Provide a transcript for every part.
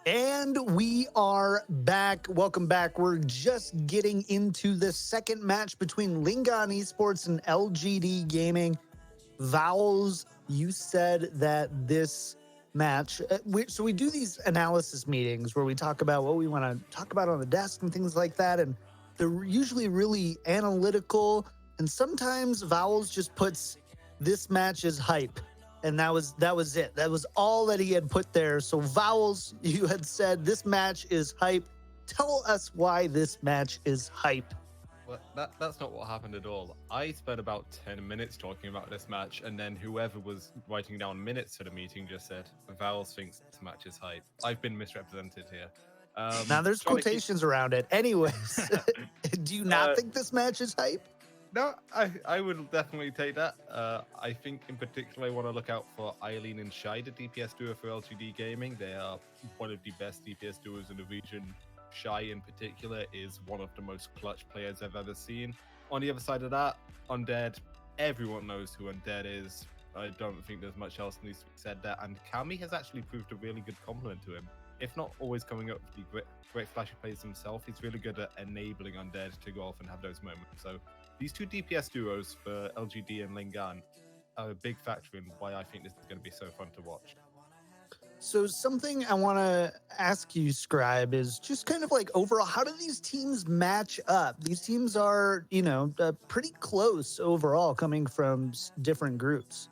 And we are back. Welcome back. We're just getting into the second match between Lingdan Esports and LGD Gaming. Vowels, you said that this match, so we do these analysis meetings where we talk about what we want to talk about on the desk and things like that. And they're usually really analytical. And sometimes Vowels just puts this match is hype. And that was it. That was all that he had put there. So Vowels, you had said this match is hype. Tell us why this match is hype. Well, that's not what happened at all. I spent about 10 minutes talking about this match, and then whoever was writing down minutes to the meeting just said, Vowels thinks this match is hype. I've been misrepresented here. Now there's quotations around it. Anyways, do you not think this match is hype? No, I would definitely take that. I think in particular I want to look out for Eileen and Shai, the DPS duo for LGD Gaming. They are one of the best DPS duos in the region. Shai in particular is one of the most clutch players I've ever seen. On the other side of that, Undead, everyone knows who Undead is. I don't think there's much else needs to be said there. And Kami has actually proved a really good complement to him. If not always coming up with the great flashy plays himself, he's really good at enabling Undead to go off and have those moments. So these two DPS duos for LGD and Lingdan are a big factor in why I think this is going to be so fun to watch. So something I want to ask you, Scribe, is just kind of like overall, how do these teams match up? These teams are, pretty close overall coming from different groups.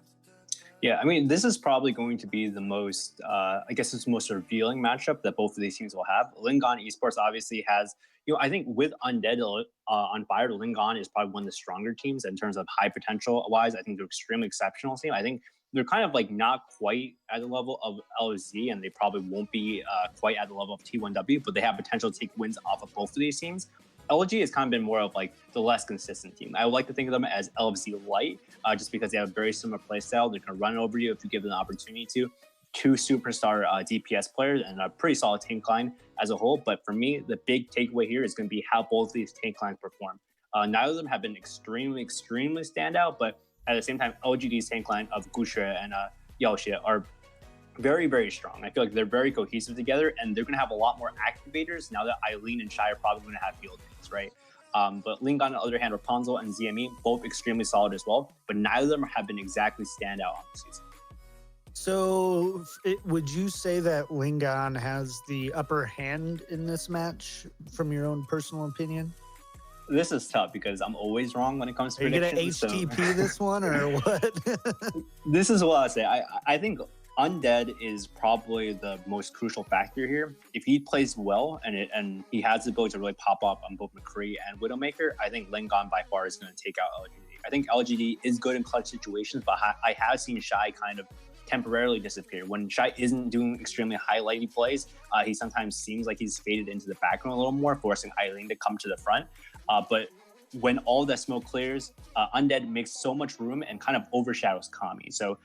Yeah, I mean, this is probably going to be the most, it's the most revealing matchup that both of these teams will have. Lingdan Esports obviously has, I think with Undead on fire, Lingdan is probably one of the stronger teams in terms of high potential wise. I think they're extremely exceptional team. I think they're kind of like not quite at the level of LZ, and they probably won't be quite at the level of T1W, but they have potential to take wins off of both of these teams. LG has kind of been more of like the less consistent team. I would like to think of them as LFZ light, just because they have a very similar play style. They can run over you if you give them the opportunity to. Two superstar DPS players and a pretty solid tank line as a whole. But for me, the big takeaway here is going to be how both of these tank lines perform. Neither of them have been extremely standout, but at the same time, LGD's tank line of Gushra and Yaoxie are very, very strong. I feel like they're very cohesive together, and they're going to have a lot more activators now that Eileen and Shai are probably going to have field days, right? But Lingdan, on the other hand, Rapunzel and ZME, both extremely solid as well, but neither of them have been exactly standout on the season. So would you say that Lingdan has the upper hand in this match from your own personal opinion? This is tough because I'm always wrong when it comes to Are predictions. you going to HTP this one or what? This is what I say. I think Undead is probably the most crucial factor here. If he plays well and he has the ability to really pop up on both McCree and Widowmaker, I think Lingdan by far is going to take out LGD. I think LGD is good in clutch situations, but I have seen Shai kind of temporarily disappear. When Shai isn't doing extremely highlighty plays, he sometimes seems like he's faded into the background a little more, forcing Eileen to come to the front. But when all that smoke clears, Undead makes so much room and kind of overshadows Kami. So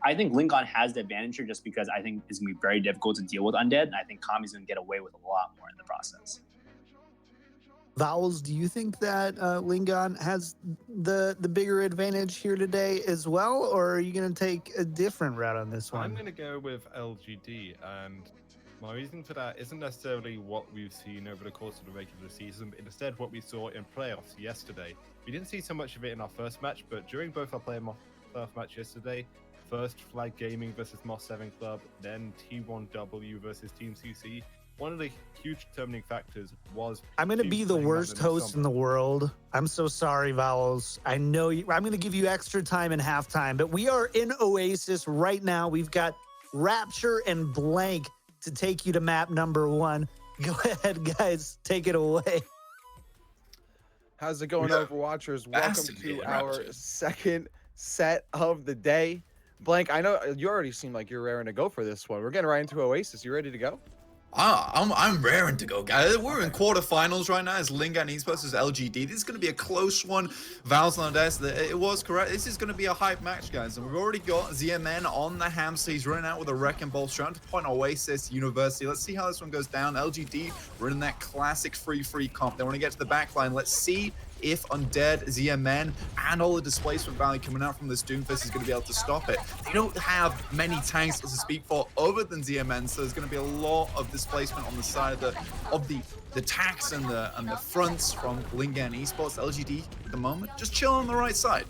I think Lingdan has the advantage here just because I think it's going to be very difficult to deal with Undead, and I think Kami's going to get away with a lot more in the process. Vowels, do you think that Lingdan has the bigger advantage here today as well, or are you going to take a different route on this one? I'm going to go with LGD, and my reason for that isn't necessarily what we've seen over the course of the regular season, but instead what we saw in playoffs yesterday. We didn't see so much of it in our first match, but during both our playoff match yesterday, first Flag Gaming versus Moss 7 Club, then T1W versus Team CC, one of the huge determining factors was... I'm going to be the worst host in the world. I'm so sorry, Vowels. I know you. I'm going to give you extra time in halftime, but we are in Oasis right now. We've got Rapture and Blank to take you to map number 1. Go ahead, guys. Take it away. How's it going, Overwatchers? Welcome to our second set of the day. Blank, I know you already seem like you're raring to go for this one. We're getting right into Oasis. You ready to go? I'm raring to go, guys. We're in quarterfinals right now. It's Lingdan Esports versus LGD. This is going to be a close one. Vowels on the desk. It was correct. This is going to be a hype match, guys. And we've already got ZMN on the hamster. He's running out with a wrecking ball, trying to point Oasis University. Let's see how this one goes down. LGD running that classic free comp. They want to get to the back line. Let's see if Undead, ZMN, and all the displacement value coming out from this Doomfist is going to be able to stop it. They don't have many tanks to speak for other than ZMN, so there's going to be a lot of displacement on the side of the tanks and the fronts from Lingdan Esports. LGD at the moment just chilling on the right side.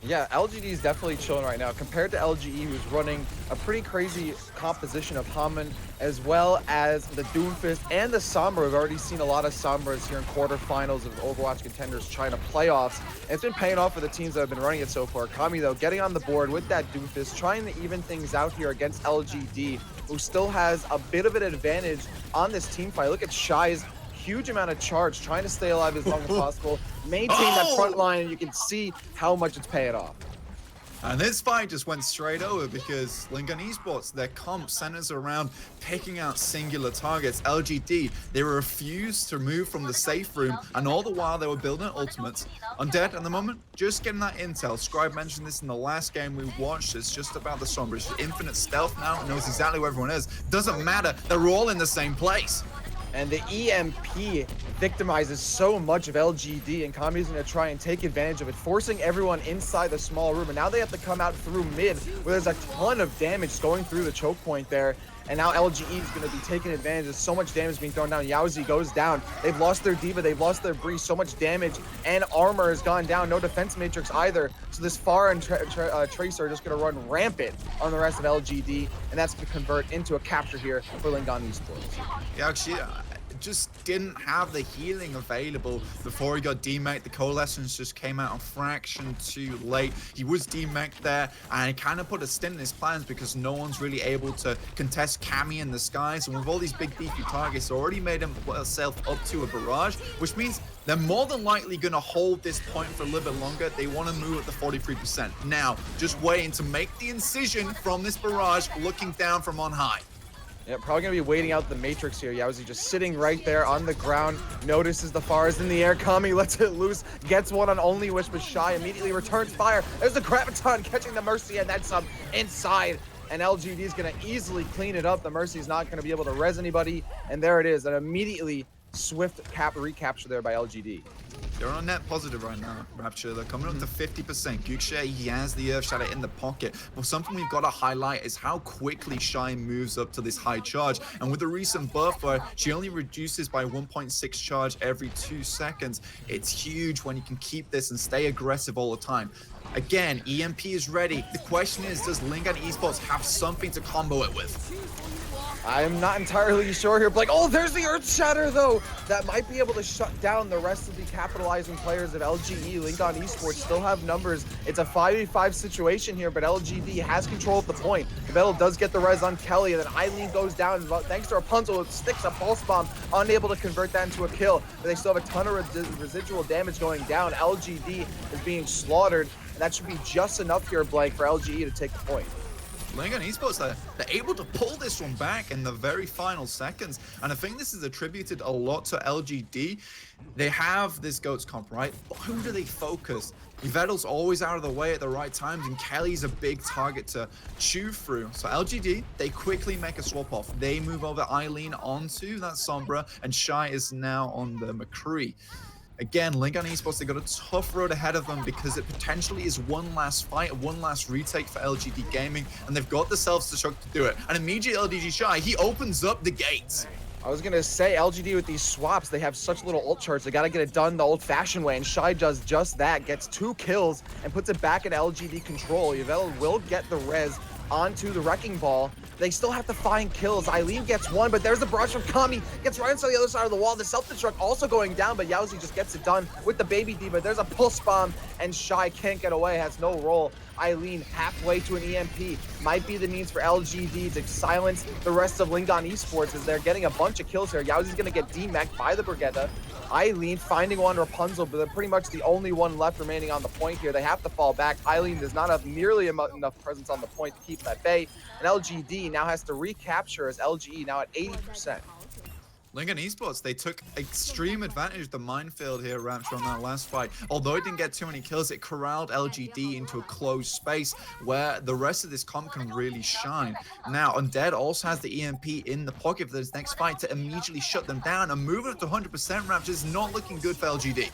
Yeah, LGD is definitely chilling right now compared to LGE, who's running a pretty crazy composition of Hammond, as well as the Doomfist and the Sombra. We've already seen a lot of Sombras here in quarterfinals of Overwatch Contenders China playoffs, and it's been paying off for the teams that have been running it so far. Kami, though, getting on the board with that Doomfist, trying to even things out here against LGD, who still has a bit of an advantage on this team fight. Look at Shy's huge amount of charge, trying to stay alive as long as possible, maintain that front line, and you can see how much it's paying off. And this fight just went straight over because Lingdan Esports, their comp centers around picking out singular targets. LGD, they refused to move from the safe room, and all the while they were building ultimates. Undead at the moment, just getting that intel. Scribe mentioned this in the last game we watched. It's just about the Sombra. It's infinite stealth now. It knows exactly where everyone is. Doesn't matter. They're all in the same place. And the EMP victimizes so much of LGD, and Kami's going to try and take advantage of it, forcing everyone inside the small room. And now they have to come out through mid, where there's a ton of damage going through the choke point there. And now LGE is going to be taking advantage of so much damage being thrown down. Yowzy goes down. They've lost their Diva. They've lost their Bree. So much damage, and armor has gone down. No defense matrix either. So this Pharah and Tracer are just going to run rampant on the rest of LGD, and that's going to convert into a capture here for Lingdan Esports. Yeah, actually, just didn't have the healing available before he got demeched. The coalescence just came out a fraction too late. He was demeched there, and it kind of put a stint in his plans because no one's really able to contest Kami in the skies. And with all these big beefy targets, already made himself up to a barrage, which means they're more than likely going to hold this point for a little bit longer. They want to move at the 43%. Now, just waiting to make the incision from this barrage, looking down from on high. Yeah, probably going to be waiting out the Matrix here. Yowzy just sitting right there on the ground, notices the Pharah's in the air. Kami lets it loose, gets one on Only Wish, but Shy immediately returns fire. There's the Graviton catching the Mercy, and that's inside. And LGD is going to easily clean it up. The Mercy's not going to be able to res anybody, and there it is. An immediately swift recapture there by LGD. They're on a net positive right now, Rapture. They're coming up to 50%. Guksha, he has the Earth Shatter in the pocket. But something we've got to highlight is how quickly Shy moves up to this high charge. And with the recent buff where she only reduces by 1.6 charge every 2 seconds, it's huge when you can keep this and stay aggressive all the time. Again, EMP is ready. The question is, does Lingdan Esports have something to combo it with? I'm not entirely sure here. Like, oh, there's the Earth Shatter, though. That might be able to shut down the rest of the capitalizing players of LGE. Lingdan Esports still have numbers. It's a 5v5 situation here, but LGD has control of the point. Vettel does get the res on Kelly, and then Eileen goes down. Thanks to Rapunzel, it sticks a pulse bomb, unable to convert that into a kill. But they still have a ton of residual damage going down. LGD is being slaughtered, and that should be just enough here, Blake, for LGE to take the point. Lingdan Esports, they're able to pull this one back in the very final seconds. And I think this is attributed a lot to LGD. They have this GOATS comp, right? But who do they focus? Vettel's always out of the way at the right times, and Kelly's a big target to chew through. So LGD, they quickly make a swap off. They move over Eileen onto that Sombra, and Shy is now on the McCree. Again, Lingdan Esports, they got a tough road ahead of them because it potentially is one last fight, one last retake for LGD Gaming, and they've got the self-destruct to do it. And immediately LGD Shy, he opens up the gates. I was going to say, LGD with these swaps, they have such little ult charts. They got to get it done the old-fashioned way, and Shy does just that, gets 2 kills, and puts it back in LGD control. Yvel will get the res onto the Wrecking Ball. They still have to find kills. Eileen gets 1, but there's the barrage from Kami. Gets right inside the other side of the wall. The self-destruct also going down, but Yowzy just gets it done with the baby Diva. There's a pulse bomb, and Shy can't get away, has no roll. Eileen halfway to an EMP. Might be the means for LGD to silence the rest of Lingdan Esports as they're getting a bunch of kills here. Yowzy's going to get demeched by the Brigetta. Eileen finding one Rapunzel, but they're pretty much the only one left remaining on the point here. They have to fall back. Eileen does not have nearly enough presence on the point to keep them at bay. And LGD now has to recapture as LGE now at 80%. Lingdan Esports, they took extreme advantage of the minefield here, Rapture, on that last fight. Although it didn't get too many kills, it corralled LGD into a closed space where the rest of this comp can really shine. Now, Undead also has the EMP in the pocket for this next fight to immediately shut them down, and moving up to 100%, Rapture, is not looking good for LGD.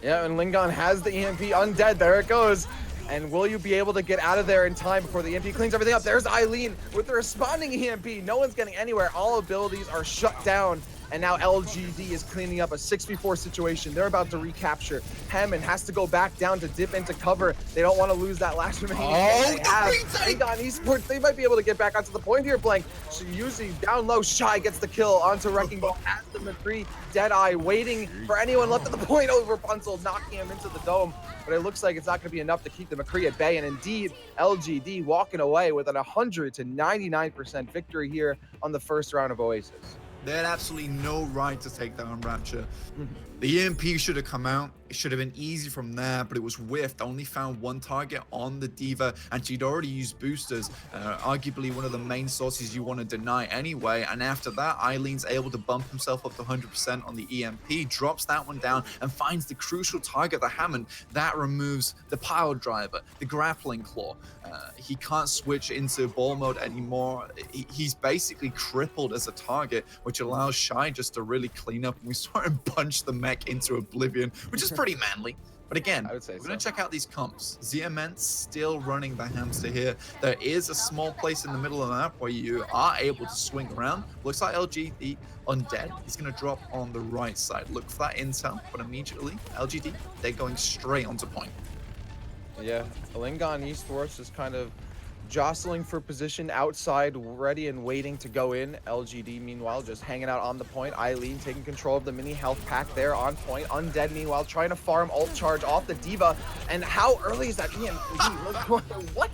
Yeah, and Lingdan has the EMP. Undead, there it goes. And will you be able to get out of there in time before the EMP cleans everything up? There's Eileen with the responding EMP. No one's getting anywhere. All abilities are shut down. And now LGD is cleaning up a 6v4 situation. They're about to recapture. Hammond has to go back down to dip into cover. They don't want to lose that last remaining. Oh, Lingdan Esports, they might be able to get back onto the point here, Blank. So usually down low, Shy gets the kill onto Wrecking Ball. Has the McCree, Deadeye waiting for anyone left at the point over Rapunzel, knocking him into the dome. But it looks like it's not going to be enough to keep the McCree at bay. And indeed, LGD walking away with an 100 to 99% victory here on the first round of Oasis. They had absolutely no right to take down Rapture. The EMP should have come out. It should have been easy from there, but it was whiffed. Only found one target on the D.Va, and she'd already used boosters, arguably one of the main sources you want to deny anyway. And after that, Eileen's able to bump himself up to 100% on the EMP, drops that one down, and finds the crucial target, the Hammond. That removes the pile driver, the grappling claw. He can't switch into ball mode anymore. He's basically crippled as a target, which allows Shy just to really clean up. And we saw him punch the mech into oblivion, which is pretty manly. But again, I would say we're going to check out these comps. ZMN still running the hamster here. There is a small place in the middle of the map where you are able to swing around. Looks like LGD Undead is going to drop on the right side. Look for that intel, but immediately, LGD, they're going straight onto point. Yeah, Lingdan Esports is kind of jostling for position outside, ready and waiting to go in. LGD, meanwhile, just hanging out on the point. Eileen taking control of the mini health pack there on point. Undead, meanwhile, trying to farm ult charge off the D.Va. And how early is that EMP? What?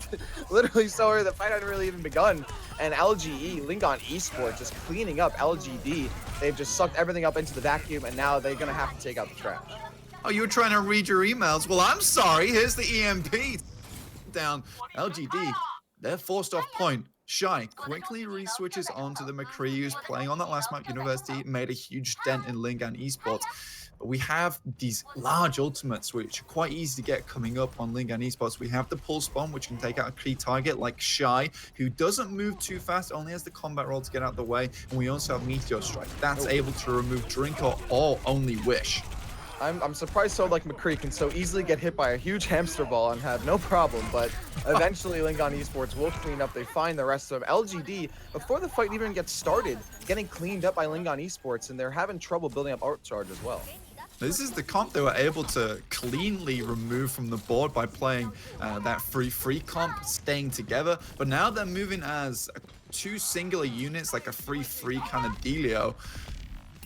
Literally so early, the fight hadn't really even begun. And LGE, Lingdan Esports, just cleaning up LGD. They've just sucked everything up into the vacuum, and now they're going to have to take out the trash. Oh, you were trying to read your emails? Well, I'm sorry. Here's the EMP. Down. LGD, they're forced off point. Shy quickly re-switches onto the McCree, who's playing on that last map. University made a huge dent in Lingdan Esports. But we have these large ultimates, which are quite easy to get coming up on Lingdan Esports. We have the Pulse Bomb, which can take out a key target like Shy, who doesn't move too fast, only has the combat roll to get out of the way. And we also have Meteor Strike. That's able to remove Drinker or only Wish. I'm surprised so like McCree can so easily get hit by a huge hamster ball and have no problem, but eventually Lingdan Esports will clean up. They find the rest of them. LGD, before the fight even gets started, getting cleaned up by Lingdan Esports, and they're having trouble building up art charge as well. This is the comp they were able to cleanly remove from the board by playing that free comp, staying together. But now they're moving as two singular units, like a free kind of dealio.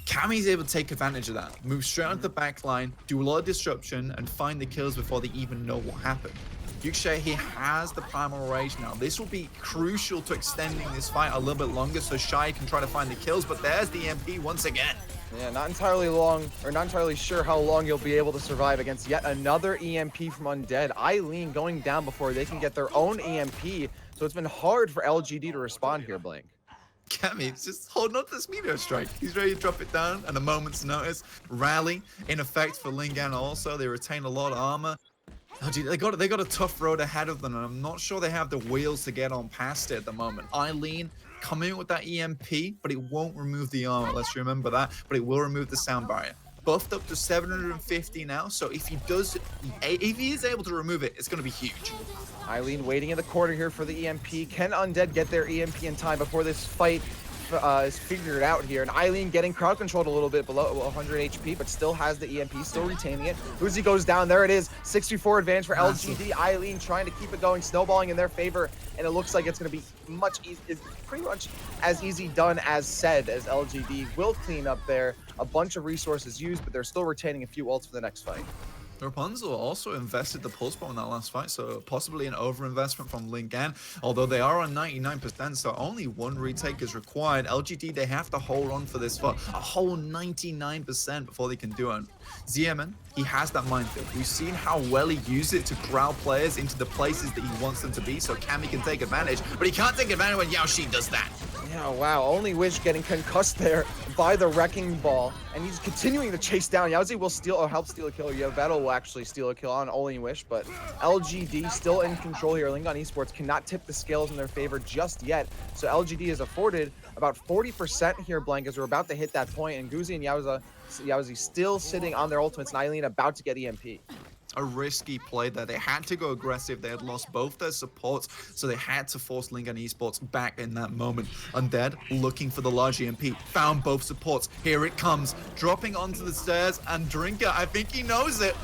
Cammy's able to take advantage of that, move straight onto the back line, do a lot of disruption, and find the kills before they even know what happened. Yukshay, he has the Primal Rage now. This will be crucial to extending this fight a little bit longer so Shy can try to find the kills, but there's the MP once again. Yeah, not entirely sure how long you'll be able to survive against yet another EMP from Undead. Eileen going down before they can get their own EMP, so it's been hard for LGD to respond here, Blank. Cammy's just holding on to this Meteor Strike. He's ready to drop it down at a moment's notice. Rally in effect for Lingdan also. They retain a lot of armor. Oh, dude, they got a tough road ahead of them, and I'm not sure they have the wheels to get on past it at the moment. Eileen coming in with that EMP, but it won't remove the armor. Let's remember that. But it will remove the sound barrier. Buffed up to 750 now, so if he is able to remove it, it's going to be huge. Eileen waiting in the corner here for the EMP. Can Undead get their EMP in time before this fight is figured out here? And Eileen getting crowd controlled a little bit below 100 HP, but still has the EMP, still retaining it. Uzi goes down. There it is. 64 advantage for LGD. Eileen trying to keep it going, snowballing in their favor, and it looks like it's going to be pretty much as easy done as said, as LGD will clean up there. A bunch of resources used, but they're still retaining a few ults for the next fight. Rapunzel also invested the Pulse Bomb in that last fight, so possibly an overinvestment from Lingdan, although they are on 99%, so only one retake is required. LGD, they have to hold on for this for a whole 99% before they can do it. ZMN, he has that minefield. We've seen how well he used it to growl players into the places that he wants them to be, so Cammy can take advantage, but he can't take advantage when Yao Shi does that. Yeah, wow. Only Wish getting concussed there by the Wrecking Ball. And he's continuing to chase down. Yowzy will steal or help steal a kill. Yveltal will actually steal a kill on Only Wish, but LGD still in control here. Lingdan Esports cannot tip the scales in their favor just yet. So LGD is afforded about 40% here, Blank, as we're about to hit that point. And Guzi and Yowzy still sitting on their ultimates, and Eileen about to get EMP. A risky play there. They had to go aggressive. They had lost both their supports, so they had to force Lingdan Esports back in that moment. Undead looking for the large EMP. Found both supports. Here it comes. Dropping onto the stairs, and Drinker, I think he knows it.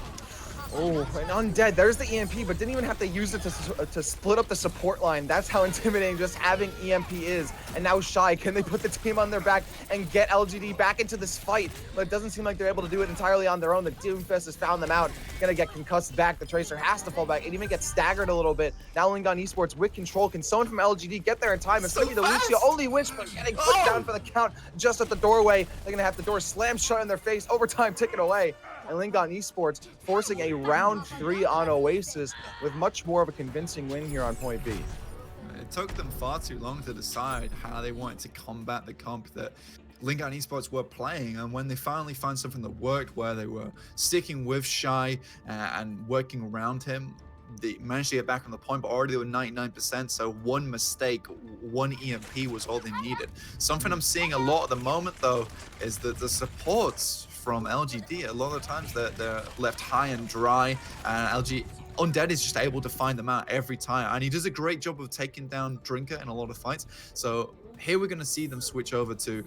Oh, and Undead, there's the EMP, but didn't even have to use it to split up the support line. That's how intimidating just having EMP is. And now Shy, can they put the team on their back and get LGD back into this fight? But it doesn't seem like they're able to do it entirely on their own. The Doomfist has found them out. Gonna get concussed back. The Tracer has to fall back. It even gets staggered a little bit. Now Lingdan Esports with control. Can someone from LGD get there in time? It's gonna be the Lucio. Only Wish, but getting put down for the count just at the doorway. They're gonna have the door slammed shut in their face. Overtime ticket away. And Lingdan Esports forcing a round 3 on Oasis with much more of a convincing win here on point B. It took them far too long to decide how they wanted to combat the comp that Lingdan Esports were playing, and when they finally found something that worked, where they were sticking with Shy and working around him, they managed to get back on the point, but already they were 99%, so one mistake, one EMP was all they needed. Something I'm seeing a lot at the moment, though, is that the supports from LGD, a lot of times they're left high and dry, and Undead is just able to find them out every time, and he does a great job of taking down Drinker in a lot of fights. So here we're going to see them switch over to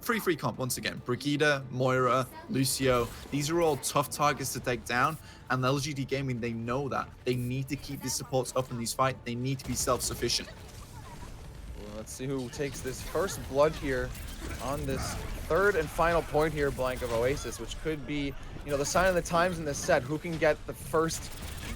free comp once again. Brigida, Moira, Lucio, these are all tough targets to take down, and the LGD Gaming, they know that. They need to keep these supports up in these fights. They need to be self-sufficient. Well, let's see who takes this first blood here on this third and final point here, Blank, of Oasis, which could be, you know, the sign of the times in this set. Who can get the first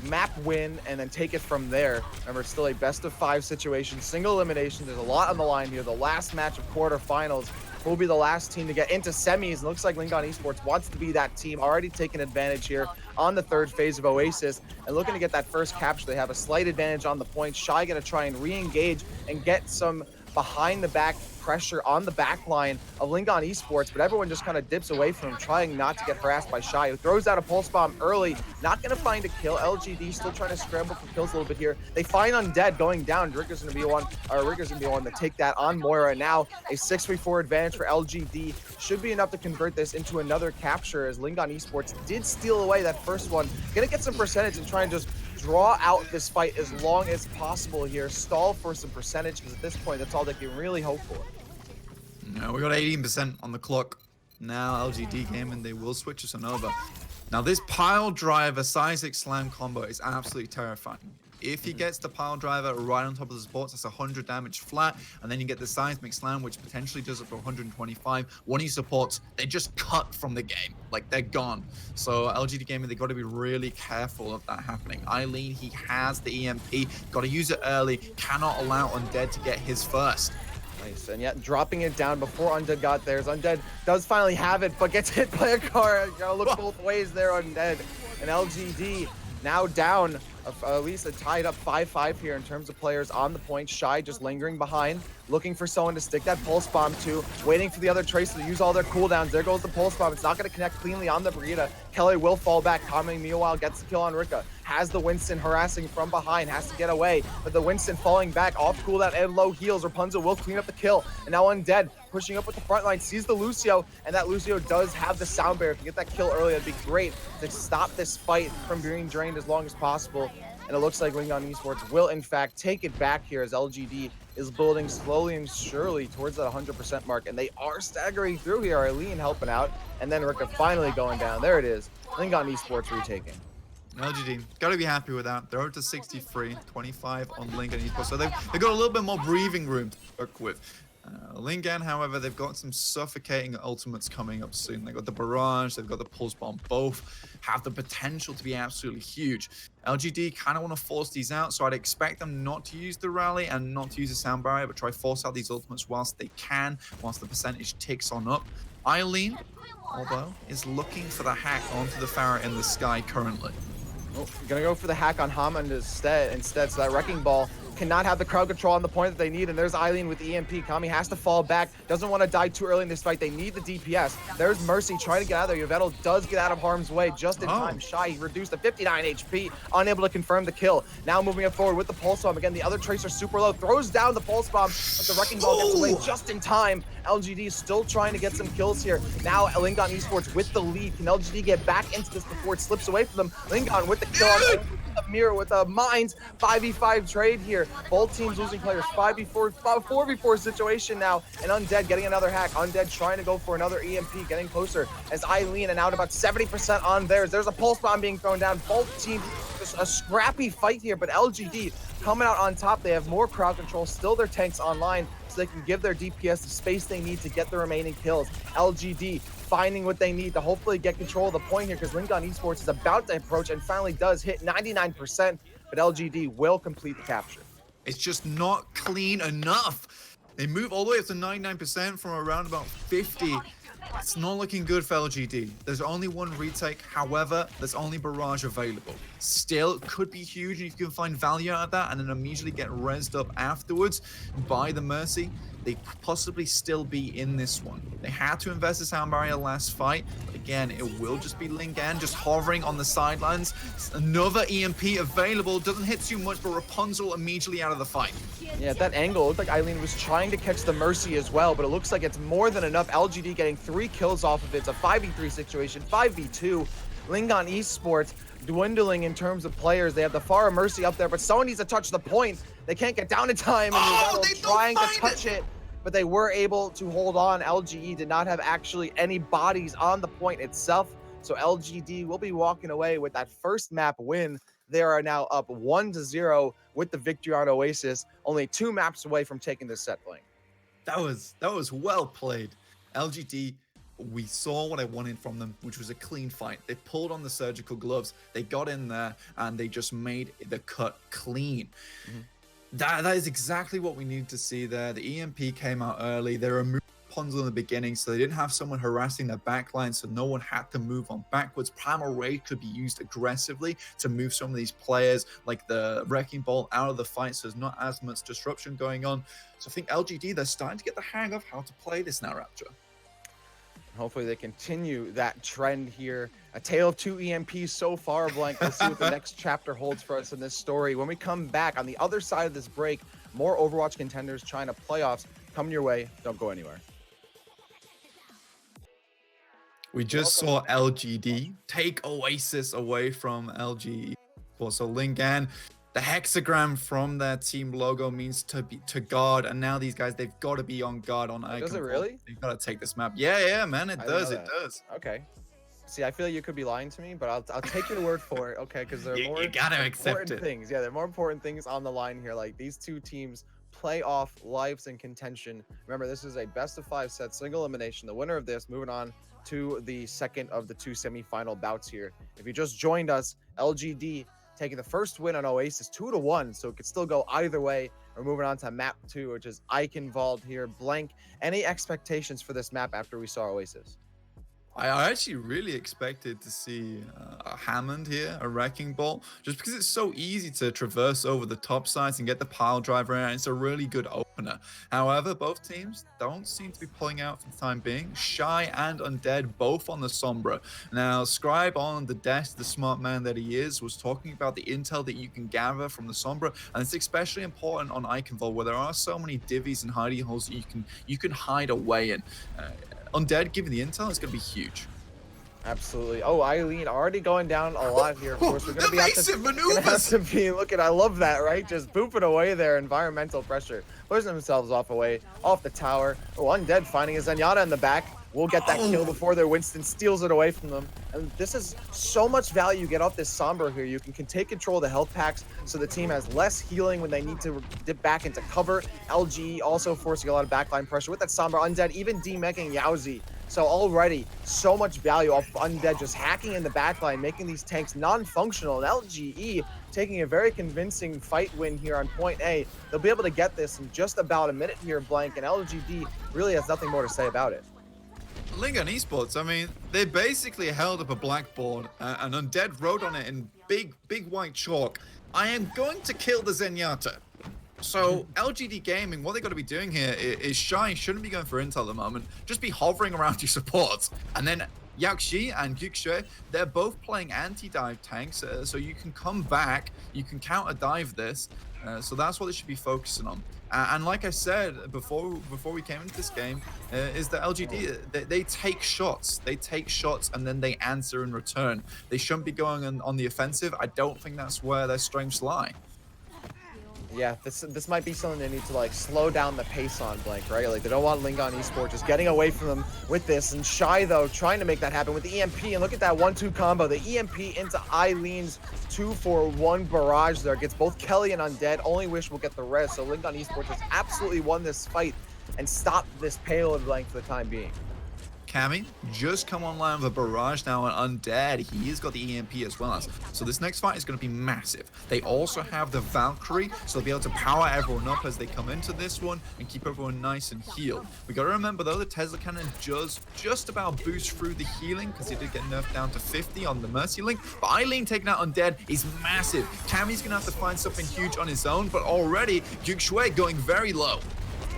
map win and then take it from there? Remember, it's still a best-of-5 situation, single elimination. There's a lot on the line here. The last match of quarterfinals will be the last team to get into semis. It looks like Lingdan Esports wants to be that team, already taking advantage here on the third phase of Oasis and looking to get that first capture. They have a slight advantage on the point. Shy gonna try and re-engage and get some behind the back pressure on the back line of Lingdan Esports, but everyone just kind of dips away from him, trying not to get harassed by Shy, who throws out a pulse bomb early, not going to find a kill. LGD still trying to scramble for kills a little bit here. They find Undead going down. Rigger's going to be one to take that on Moira. Now a 6v4 advantage for LGD should be enough to convert this into another capture, as Lingdan Esports did steal away that first one. Going to get some percentage and try and just draw out this fight as long as possible here. Stall for some percentage, because at this point, that's all they can really hope for. No, we got 18% on the clock. Now LGD Gaming, they will switch us on over. Now this pile driver Seismic Slam combo is absolutely terrifying. If he gets the pile driver right on top of the supports, that's 100 damage flat, and then you get the Seismic Slam, which potentially does up to 125. One of your supports, they just cut from the game, like they're gone. So LGD Gaming, they got to be really careful of that happening. Eileen, he has the EMP, got to use it early, cannot allow Undead to get his first. Nice, and yet dropping it down before Undead got theirs. Undead does finally have it, but gets hit by a car. You gotta look both ways there, Undead. And LGD now down, at least a tied up 5-5 here in terms of players on the point. Shy just lingering behind, looking for someone to stick that pulse bomb to, waiting for the other Tracer to use all their cooldowns. There goes the pulse bomb. It's not going to connect cleanly on the Brigida. Kelly will fall back. Kame meanwhile gets the kill on Rika. Has the Winston harassing from behind, has to get away, but the Winston falling back off cooldown and low heals. Rapunzel will clean up the kill, and now Undead pushing up with the front line, sees the Lucio, and that Lucio does have the sound barrier. If you get that kill early, that'd be great to stop this fight from being drained as long as possible. And it looks like Lingdan Esports will in fact take it back here, as LGD is building slowly and surely towards that 100% mark, and they are staggering through here. Eileen helping out, and then Rika finally going down. There it is, Lingdan Esports retaking. LGD, got to be happy with that. They're up to 63, 25 on Lingdan Esports, so they've got a little bit more breathing room to work with. Lingdan, however, they've got some suffocating ultimates coming up soon. They've got the barrage, they've got the pulse bomb. Both have the potential to be absolutely huge. LGD kind of want to force these out, so I'd expect them not to use the rally and not to use the sound barrier, but try force out these ultimates whilst they can, whilst the percentage ticks on up. Eileen, although, is looking for the hack onto the Pharaoh in the sky currently. Oh, gonna go for the hack on Hammond instead, so that Wrecking Ball cannot have the crowd control on the point that they need, and there's Eileen with EMP. Kami has to fall back, doesn't want to die too early in this fight. They need the DPS. There's Mercy trying to get out of there. Yvettle does get out of harm's way just in time. Shy reduced to 59 HP, unable to confirm the kill. Now moving it forward with the Pulse Bomb. Again, the other Tracer super low, throws down the Pulse Bomb, but the Wrecking Ball gets away just in time. LGD is still trying to get some kills here. Now Lingdan Esports with the lead. Can LGD get back into this before it slips away from them? Lingdan with the kill on Mirror with a Mines 5v5 trade here. Both teams losing players. 5v4, 4v4 situation now. And Undead getting another hack. Undead trying to go for another EMP, getting closer as Eileen and out about 70% on theirs. There's a Pulse Bomb being thrown down. Both teams, just a scrappy fight here, but LGD coming out on top. They have more crowd control, still their tanks online, so they can give their DPS the space they need to get the remaining kills. LGD finding what they need to hopefully get control of the point here, because Lingdan Esports is about to approach and finally does hit 99%, but LGD will complete the capture. It's just not clean enough. They move all the way up to 99% from around about 50. It's not looking good for LGD. There's only one retake. However, there's only Barrage available. Still, could be huge if you can find value out of that and then immediately get rezzed up afterwards by the Mercy. They could possibly still be in this one. They had to invest the sound barrier last fight, but again, it will just be Lingdan just hovering on the sidelines. Another EMP available, doesn't hit too much, but Rapunzel immediately out of the fight. Yeah, at that angle, it looked like Eileen was trying to catch the Mercy as well, but it looks like it's more than enough. LGD getting 3 kills off of it. It's a 5v3 situation, 5v2. Lingdan Esports dwindling in terms of players. They have the Pharah Mercy up there, but someone needs to touch the point. They can't get down in time, and they're trying to touch it, but they were able to hold on. LGE did not have actually any bodies on the point itself, so LGD will be walking away with that first map win. They are now up 1-0 with the victory on Oasis, only 2 maps away from taking this set playing. That was well played. LGD, we saw what I wanted from them, which was a clean fight. They pulled on the surgical gloves, they got in there, and they just made the cut clean. That is exactly what we need to see there. The EMP came out early. They removed Rapunzel in the beginning, so they didn't have someone harassing their backline, so no one had to move on backwards. Primal Raid could be used aggressively to move some of these players, like the Wrecking Ball, out of the fight, so there's not as much disruption going on. So I think LGD, they're starting to get the hang of how to play this now, Rapture. Hopefully they continue that trend here. A tale of 2 EMPs so far, Blank. We'll see what the next chapter holds for us in this story. When we come back on the other side of this break, more Overwatch Contenders China playoffs coming your way. Don't go anywhere. We just saw LGD take Oasis away from LG. So Lingdan, the hexagram from their team logo means to guard, and now these guys, they've got to be on guard on Eichanwalde. Does it really? They've got to take this map. Yeah, man, it does. Okay. See, I feel like you could be lying to me, but I'll take your word for it, okay? Because there are more you gotta accept important things. Yeah, there are more important things on the line here. Like these 2 teams playoff lives in contention. Remember, this is a best-of-5 set single elimination. The winner of this moving on to the second of the 2 semifinal bouts here. If you just joined us, LGD taking the first win on Oasis 2-1, so it could still go either way. We're moving on to map 2, which is Eichanwalde here. Blank, any expectations for this map after we saw Oasis? I actually really expected to see a Hammond here, a Wrecking Ball, just because it's so easy to traverse over the top sides and get the pile driver in. It's a really good opener. However, both teams don't seem to be pulling out for the time being. Shy and Undead both on the Sombra. Now, Scribe on the desk, the smart man that he is, was talking about the intel that you can gather from the Sombra, and it's especially important on Eichanwalde, where there are so many divvies and hiding holes that you can hide away in. Undead giving the intel is going to be huge. Absolutely. Oh, Eileen already going down a lot here. Of course, we're going to be look at, I love that, right? Just booping away there, environmental pressure. Pushing themselves off the tower. Oh, Undead finding a Zenyatta in the back. We'll get that kill before their Winston steals it away from them. And this is so much value you get off this Sombra here. You can take control of the health packs so the team has less healing when they need to dip back into cover. LG also forcing a lot of backline pressure with that Sombra. Undead even demecking Yowzi. So already so much value off Undead just hacking in the backline, making these tanks non-functional. And LGE taking a very convincing fight win here on point A. They'll be able to get this in just about a minute here, Blank, and LGD really has nothing more to say about it. Lingdan Esports, I mean, they basically held up a blackboard and Undead wrote on it in big white chalk, "I am going to kill the Zenyatta." So LGD Gaming, what they got to be doing here is Shy shouldn't be going for intel at the moment. Just be hovering around your supports. And then Yaxi and Gyuxue, they're both playing anti-dive tanks, so you can come back, you can counter-dive this. So that's what they should be focusing on. And like I said before we came into this game, is that LGD, they take shots. They take shots and then they answer in return. They shouldn't be going on the offensive. I don't think that's where their strengths lie. Yeah, this might be something they need to like slow down the pace on, Blank, right? Like they don't want Lingdan Esports just getting away from them with this. And Shy though trying to make that happen with the EMP, and look at that 1-2 combo. The EMP into Eileen's 2-for-1 barrage there. Gets both Kelly and Undead. Only Wish will get the rest. So Lingdan Esports has absolutely won this fight and stopped this payload Blank for the time being. Cammy just come online with a barrage now on Undead. He has got the EMP as well as. So this next fight is going to be massive. They also have the Valkyrie, so they'll be able to power everyone up as they come into this one and keep everyone nice and healed. We got to remember though, the Tesla Cannon does just about boost through the healing because it did get nerfed down to 50 on the Mercy Link. But Eileen taking out Undead is massive. Cammy's going to have to find something huge on his own, but already Gyuxue going very low.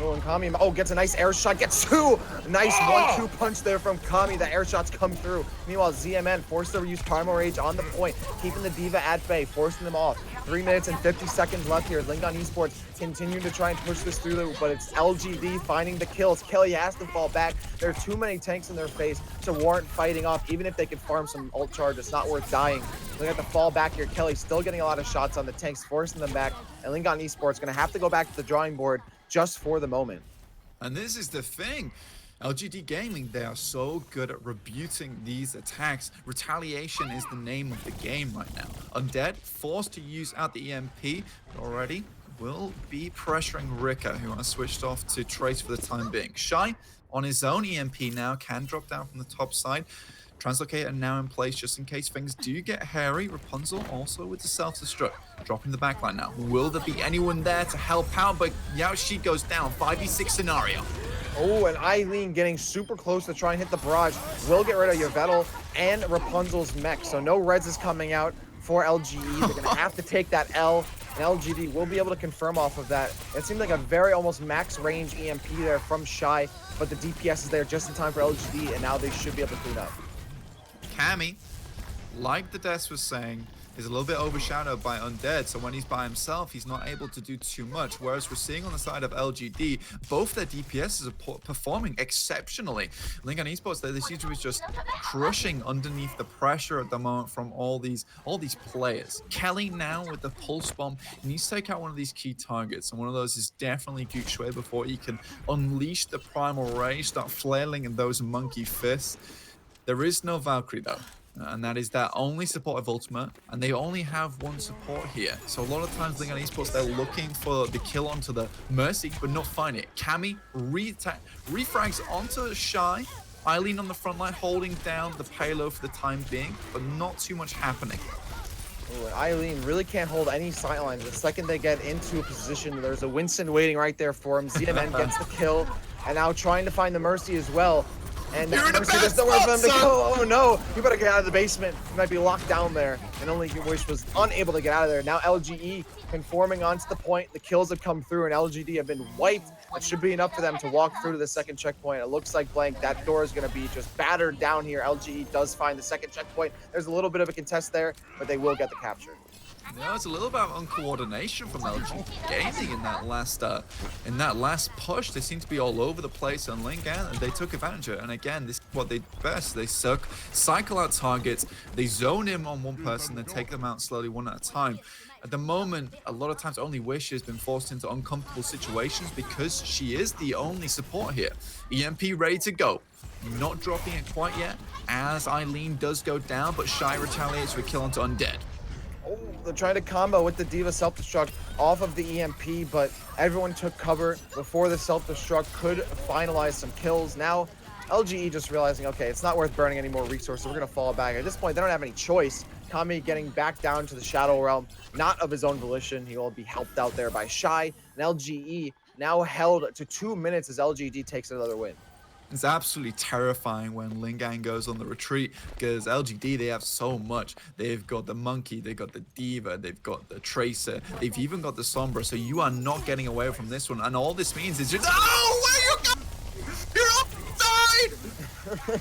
And Kami, gets a nice air shot, gets two! Nice 1-2 punch there from Kami. The air shots come through. Meanwhile, ZMN forced to use Primal Rage on the point, keeping the Diva at bay, forcing them off. 3 minutes and 50 seconds left here. Lingdan Esports continuing to try and push this through, but it's LGD finding the kills. Kelly has to fall back. There are too many tanks in their face to warrant fighting off. Even if they could farm some ult charge, it's not worth dying. Look at the fall back here. Kelly still getting a lot of shots on the tanks, forcing them back. And Lingdan Esports going to have to go back to the drawing board just for the moment. And this is the thing. LGD Gaming, they are so good at rebuting these attacks. Retaliation is the name of the game right now. Undead, forced to use out the EMP already, will be pressuring Rika, who has switched off to Trace for the time being. Shy, on his own EMP now, can drop down from the top side. Translocator now in place just in case things do get hairy. Rapunzel also with the self-destruct, dropping the backline now. Will there be anyone there to help out? But Yaoshi goes down, 5v6 scenario. Oh, and Eileen getting super close to try and hit the barrage. Will get rid of Yveltal and Rapunzel's mech. So no reds is coming out for LGE. They're going to have to take that L, and LGD will be able to confirm off of that. It seemed like a very almost max range EMP there from Shy, but the DPS is there just in time for LGD, and now they should be able to clean up. Cammy, like the Des was saying, is a little bit overshadowed by Undead, so when he's by himself, he's not able to do too much. Whereas we're seeing on the side of LGD, both their DPSs are performing exceptionally. Lingdan Esports, they seem to be just crushing underneath the pressure at the moment from all these players. Kelly now with the pulse bomb needs to take out one of these key targets, and one of those is definitely Gyuxue before he can unleash the primal rage, start flailing in those monkey fists. There is no Valkyrie though, and that is their only supportive ultimate, and they only have one support here. So a lot of times Lingdan Esports, they're looking for the kill onto the Mercy, but not find it. Cammy refrags onto Shy, Eileen on the front line holding down the payload for the time being, but not too much happening. Ooh, and Eileen really can't hold any sidelines. The second they get into a position, there's a Winston waiting right there for him. ZMN gets the kill, and now trying to find the Mercy as well. And Mercy, there's nowhere for them to go. Oh no, you better get out of the basement. You might be locked down there. And only Wish was unable to get out of there. Now LGE conforming onto the point. The kills have come through and LGD have been wiped. That should be enough for them to walk through to the second checkpoint. It looks like Blank, that door is going to be just battered down here. LGE does find the second checkpoint. There's a little bit of a contest there, but they will get the capture. Yeah, it's a little bit of uncoordination from LG Gaming in that last push. They seem to be all over the place on Lingdan, and they took advantage of it. And again, this is what they do best. They cycle out targets, they zone in on one person, then take them out slowly one at a time. At the moment, a lot of times only Wish has been forced into uncomfortable situations because she is the only support here. EMP ready to go. Not dropping it quite yet, as Eileen does go down, but Shy retaliates with a kill onto Undead. Oh, they're trying to combo with the Diva self-destruct off of the EMP, but everyone took cover before the self-destruct could finalize some kills. Now, LGE just realizing, okay, it's not worth burning any more resources. We're going to fall back. At this point, they don't have any choice. Kami getting back down to the Shadow Realm, not of his own volition. He will be helped out there by Shy. And LGE now held to 2 minutes as LGD takes another win. It's absolutely terrifying when Lingdan goes on the retreat because LGD, they have so much. They've got the Monkey, they've got the Diva, they've got the Tracer, they've even got the Sombra, so you are not getting away from this one. And all this means is just, oh, where you go? You're offside!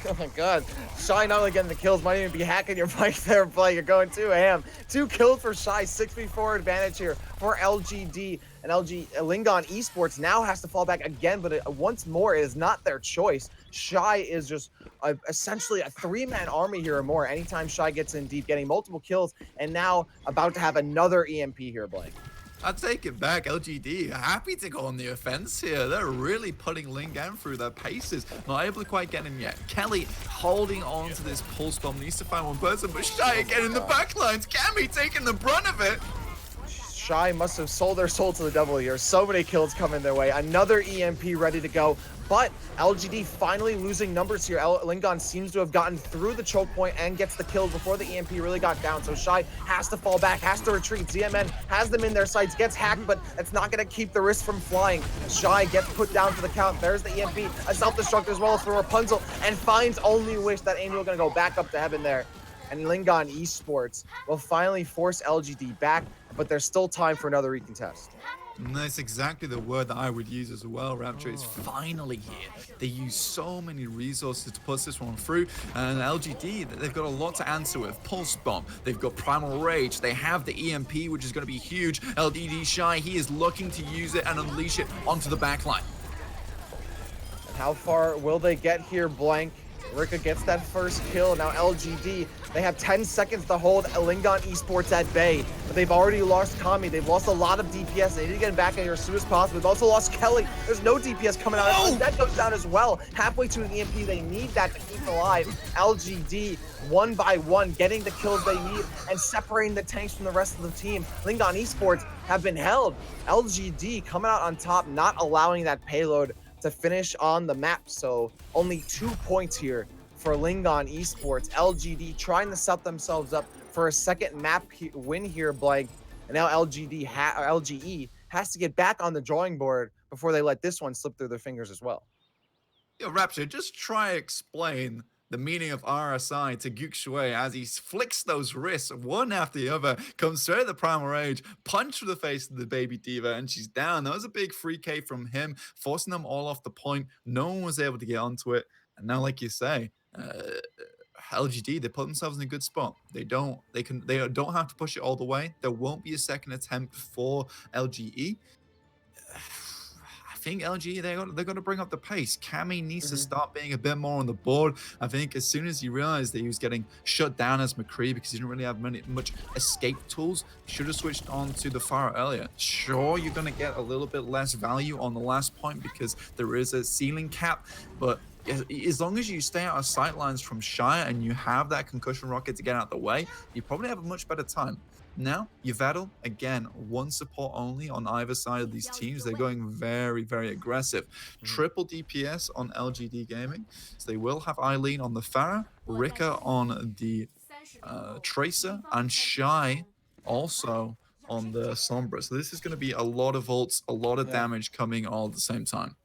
Oh my god. Shy not only getting the kills, might even be hacking your mic there, Blake. You're going too ham. 2 kills for Shy, 6v4 advantage here for LGD. And Lingdan Esports now has to fall back again, but once more, it is not their choice. Shy is just essentially a 3-man army here or more anytime Shy gets in deep, getting multiple kills, and now about to have another EMP here, Blake. I take it back. LGD happy to go on the offense here. They're really putting Lingdan through their paces. Not able to quite get him yet. Kelly holding on to this pulse bomb. Needs to find one person, but Shy again in the backlines. Cammy taking the brunt of it. Shy must have sold their soul to the devil here. So many kills coming their way. Another EMP ready to go. But LGD finally losing numbers here. Lingdan seems to have gotten through the choke point and gets the kills before the EMP really got down. So Shy has to fall back, has to retreat. ZMN has them in their sights, gets hacked, but it's not going to keep the wrist from flying. Shy gets put down for the count. There's the EMP, a self-destruct as well for Rapunzel, and finds Only Wish. That Angel going to go back up to heaven there. And Lingdan Esports will finally force LGD back, but there's still time for another recontest. And that's exactly the word that I would use as well. Rapture is finally here. They use so many resources to push this one through. And LGD, they've got a lot to answer with. Pulse Bomb, they've got Primal Rage, they have the EMP, which is going to be huge. LGD Shy, he is looking to use it and unleash it onto the backline. And how far will they get here, Blank? Rika gets that first kill. Now LGD, they have 10 seconds to hold Lingdan Esports at bay, but they've already lost Kami. They've lost a lot of DPS. They need to get him back in here as soon as possible. They've also lost Kelly. There's no DPS coming out. Oh! That goes down as well. Halfway to an EMP, they need that to keep alive. LGD, one by one, getting the kills they need and separating the tanks from the rest of the team. Lingdan Esports have been held. LGD coming out on top, not allowing that payload to finish on the map. So only 2 points here for Lingdan Esports. LGD trying to set themselves up for a second map win here, Blake. And now LGE has to get back on the drawing board before they let this one slip through their fingers as well. Yo, Rapture, just try to explain the meaning of RSI to Guk Shui as he flicks those wrists one after the other, comes straight at the Primal Rage, punch through the face of the baby Diva, and she's down. That was a big free K from him, forcing them all off the point. No one was able to get onto it. And now, like you say, LGD, they put themselves in a good spot. They don't have to push it all the way. There won't be a second attempt for LGE. I think LG, they're going to bring up the pace. Cammy needs to start being a bit more on the board. I think as soon as he realized that he was getting shut down as McCree because he didn't really have much escape tools, he should have switched on to the Pharah earlier. Sure, you're going to get a little bit less value on the last point because there is a ceiling cap, but as long as you stay out of sight lines from Shire and you have that concussion rocket to get out of the way, you probably have a much better time. Now, Yvedal, again, one support only on either side of these teams. They're going very, very aggressive. Triple DPS on LGD Gaming. So they will have Eileen on the Pharah, Rika on the Tracer, and Shy also on the Sombra. So this is going to be a lot of ults, a lot of damage coming all at the same time.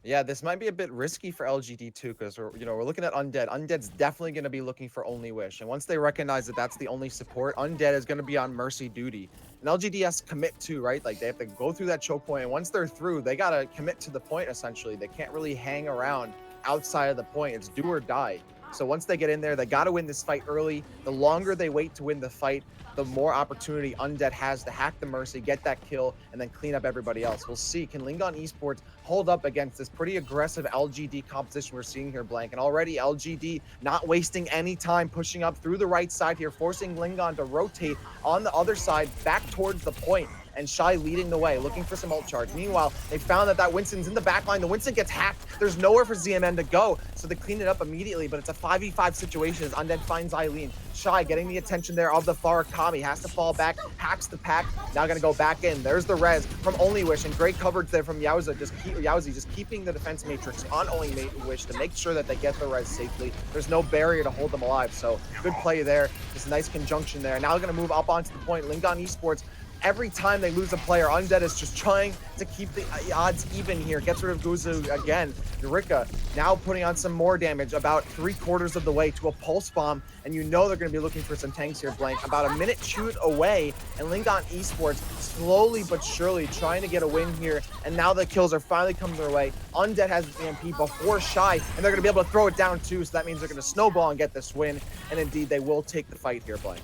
Yeah, this might be a bit risky for LGD too, because we're looking at Undead. Undead's definitely going to be looking for Only Wish, and once they recognize that that's the only support, Undead is going to be on mercy duty. And LGD has to commit too, right? Like they have to go through that choke point, and once they're through, they got to commit to the point. Essentially, they can't really hang around outside of the point. It's do or die. So once they get in there, they got to win this fight early. The longer they wait to win the fight, the more opportunity Undead has to hack the Mercy, get that kill, and then clean up everybody else. We'll see. Can Lingdan Esports hold up against this pretty aggressive LGD composition we're seeing here, Blank? And already LGD not wasting any time, pushing up through the right side here, forcing Lingdan to rotate on the other side back towards the point. And Shy leading the way, looking for some ult charge. Meanwhile, they found that Winston's in the backline. The Winston gets hacked. There's nowhere for ZMN to go, so they clean it up immediately, but it's a 5v5 situation as Undead finds Eileen. Shy getting the attention there of the Pharah. Kami has to fall back, hacks the pack, now gonna go back in. There's the res from Only Wish, and great coverage there from Yowza, just keeping the defense matrix on Only Wish to make sure that they get the res safely. There's no barrier to hold them alive, so good play there. Just a nice conjunction there. Now they're gonna move up onto the point. Lingdan Esports every time they lose a player, Undead is just trying to keep the odds even here. Gets rid of Guzu again. Rika now putting on some more damage, about 3/4 of the way to a pulse bomb, and you know they're going to be looking for some tanks here, Blank. About a minute shoot away, and Lingdan Esports slowly but surely trying to get a win here, and now the kills are finally coming their way. Undead has the EMP before Shy, and they're going to be able to throw it down too, so that means they're going to snowball and get this win, and indeed they will take the fight here, Blank.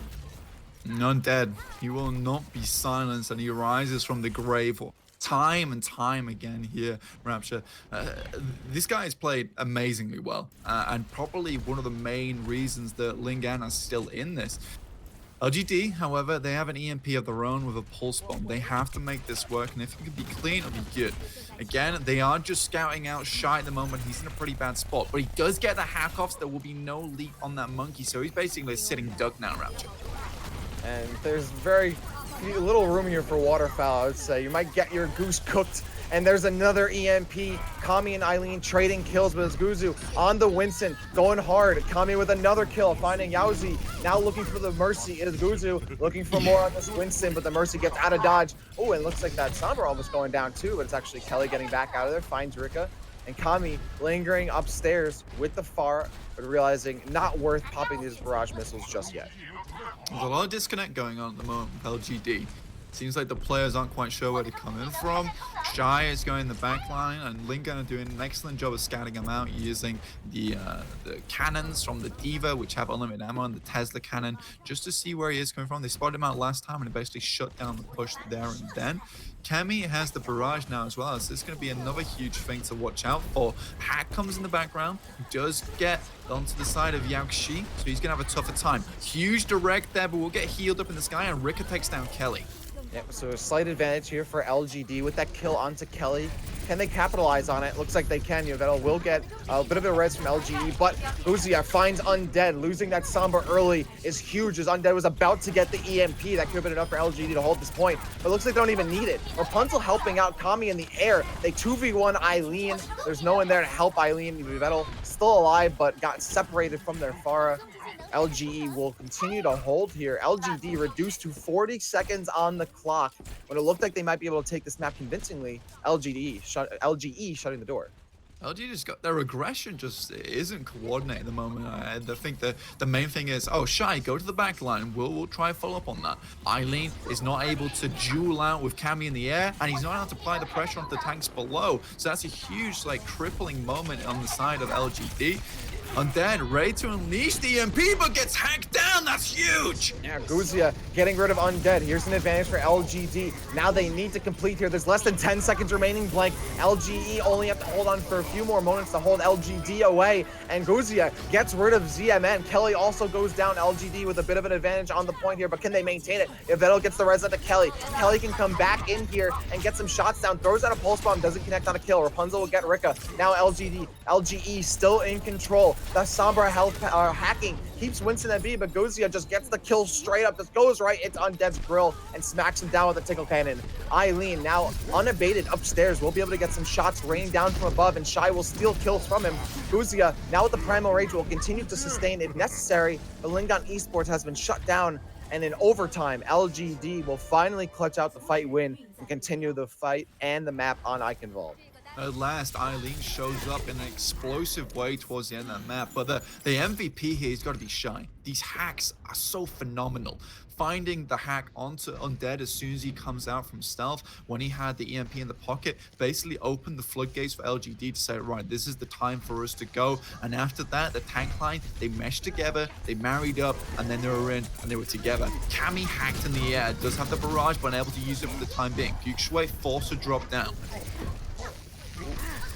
Undead, he will not be silenced, and he rises from the grave time and time again here, Rapture. This guy has played amazingly well, and probably one of the main reasons that Lingdan is still in this. LGD, however, they have an EMP of their own with a pulse bomb. They have to make this work, and if it can be clean, it'll be good. Again, they are just scouting out Shy at the moment. He's in a pretty bad spot, but he does get the hack offs. There will be no leap on that monkey, so he's basically a sitting duck now, Rapture. And there's very little room here for waterfowl, I would say. You might get your goose cooked. And there's another EMP. Kami and Eileen trading kills with his Guzu on the Winston, going hard. Kami with another kill, finding Yauzi. Now looking for the Mercy. It is Guzu looking for more on this Winston, but the Mercy gets out of dodge. Oh, and it looks like that Sombra almost going down too, but it's actually Kelly getting back out of there, finds Rika. And Kami lingering upstairs with the Pharah, but realizing not worth popping these barrage missiles just yet. There's a lot of disconnect going on at the moment with LGD. Seems like the players aren't quite sure where to come in from. Shy is going the back line, and Lingdan are doing an excellent job of scouting them out using the cannons from the Diva, which have unlimited ammo, and the Tesla cannon, just to see where he is coming from. They spotted him out last time, and it basically shut down the push there and then. Kemi has the barrage now as well, so it's going to be another huge thing to watch out for. Hack comes in the background, does get onto the side of Yaoxi, so he's going to have a tougher time. Huge direct there, but we'll get healed up in the sky, and Rika takes down Kelly. Yep, so a slight advantage here for LGD with that kill onto Kelly. Can they capitalize on it? Looks like they can. Yveltal will get a bit of a res from LGD, but Uzia finds Undead. Losing that Sombra early is huge, as Undead was about to get the EMP. That could have been enough for LGD to hold this point, but it looks like they don't even need it. Rapunzel helping out Kami in the air. They 2v1 Eileen. There's no one there to help Eileen. Yveltal still alive, but got separated from their Pharah. LGE will continue to hold here. LGD reduced to 40 seconds on the clock. When it looked like they might be able to take this map convincingly, LGE shutting the door. LG just got their aggression just isn't coordinated at the moment. I think the main thing is, oh, Shy, go to the back line. We'll try and follow up on that. Eileen is not able to duel out with Kami in the air, and he's not able to apply the pressure onto the tanks below. So that's a huge, like, crippling moment on the side of LGD. Undead ready to unleash the EMP, but gets hacked down. That's huge. Yeah, Guzia getting rid of Undead. Here's an advantage for LGD. Now they need to complete here. There's less than 10 seconds remaining. Blank. LGE only have to hold on for a few more moments to hold LGD away. And Guzia gets rid of ZMN. Kelly also goes down. LGD with a bit of an advantage on the point here, but can they maintain it? Yveltal gets the res out to Kelly. Kelly can come back in here and get some shots down. Throws out a pulse bomb, doesn't connect on a kill. Rapunzel will get Rika. Now LGE still in control. The Sombra health hacking keeps Winston at B, but Gozia just gets the kill straight up, just goes right into Undead's grill and smacks him down with a tickle cannon. Eileen now unabated upstairs will be able to get some shots raining down from above, and Shy will steal kills from him. Gozia now with the Primal Rage will continue to sustain if necessary, but Lingdan Esports has been shut down, and in overtime, LGD will finally clutch out the fight win and continue the fight and the map on Eichanwalde. At last, Eileen shows up in an explosive way towards the end of that map, but the MVP here has got to be Shy. These hacks are so phenomenal. Finding the hack onto Undead as soon as he comes out from stealth, when he had the EMP in the pocket, basically opened the floodgates for LGD to say, right, this is the time for us to go. And after that, the tank line, they meshed together, they married up, and then they were in, and they were together. Kami hacked in the air, does have the barrage, but unable to use it for the time being. Fuchsway forced to drop down.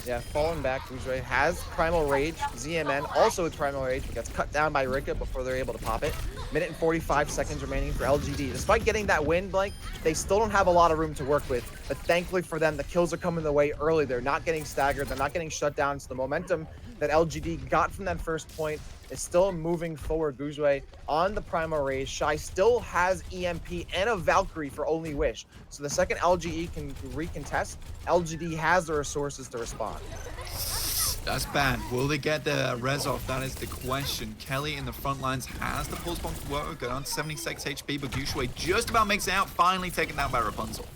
Yeah, falling back, Fujue has Primal Rage. ZMN also with Primal Rage, but gets cut down by Rika before they're able to pop it. Minute and 45 seconds remaining for LGD. Despite getting that win, Blank, they still don't have a lot of room to work with. But thankfully for them, the kills are coming their way early. They're not getting staggered. They're not getting shut down. So the momentum that LGD got from that first point is still moving forward. Guzue on the Primal Rage. Shy still has EMP and a Valkyrie for Only Wish. So the second LGE can recontest, LGD has the resources to respond. That's bad. Will they get the res off? That is the question. Kelly in the front lines has the pulse bomb to work. Go down to 76 HP, but Gushue just about makes it out. Finally taken down by Rapunzel.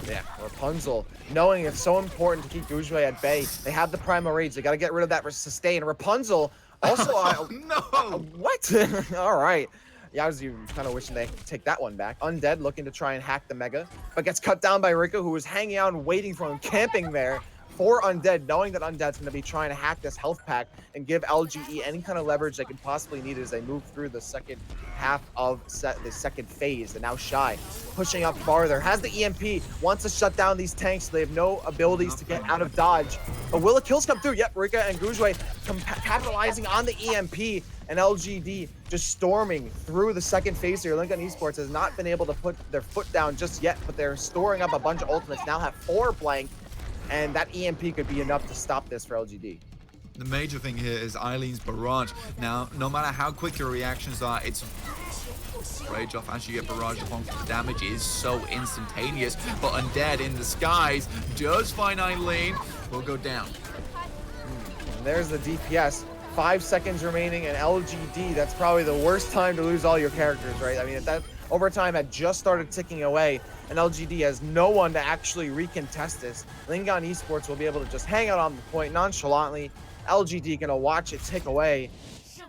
Yeah, Rapunzel, knowing it's so important to keep Gushue at bay. They have the primal rage. They got to get rid of that sustain. Rapunzel also... No! What? All right. Yeah, I was kind of wishing they could take that one back. Undead looking to try and hack the Mega, but gets cut down by Rika, who was hanging out and waiting for him, camping there for Undead, knowing that Undead's going to be trying to hack this health pack and give LGE any kind of leverage they can possibly need as they move through the second half of the second phase. And now Shy pushing up farther, has the EMP, wants to shut down these tanks so they have no abilities to get out of dodge. But will the kills come through? Yep, Rika and Gujue capitalizing on the EMP, and LGD just storming through the second phase here. Lingdan Esports has not been able to put their foot down just yet, but they're storing up a bunch of ultimates. Now have 4 blank, and that EMP could be enough to stop this for LGD. The major thing here is Eileen's barrage. Now, no matter how quick your reactions are, it's rage off as you get barrage upon. The damage is so instantaneous, but Undead in the skies does find Eileen. Will go down. And there's the DPS. 5 seconds remaining, and LGD, that's probably the worst time to lose all your characters, right? I mean, if that overtime had just started ticking away, and LGD has no one to actually recontest this, Lingdan Esports will be able to just hang out on the point nonchalantly. LGD gonna watch it tick away,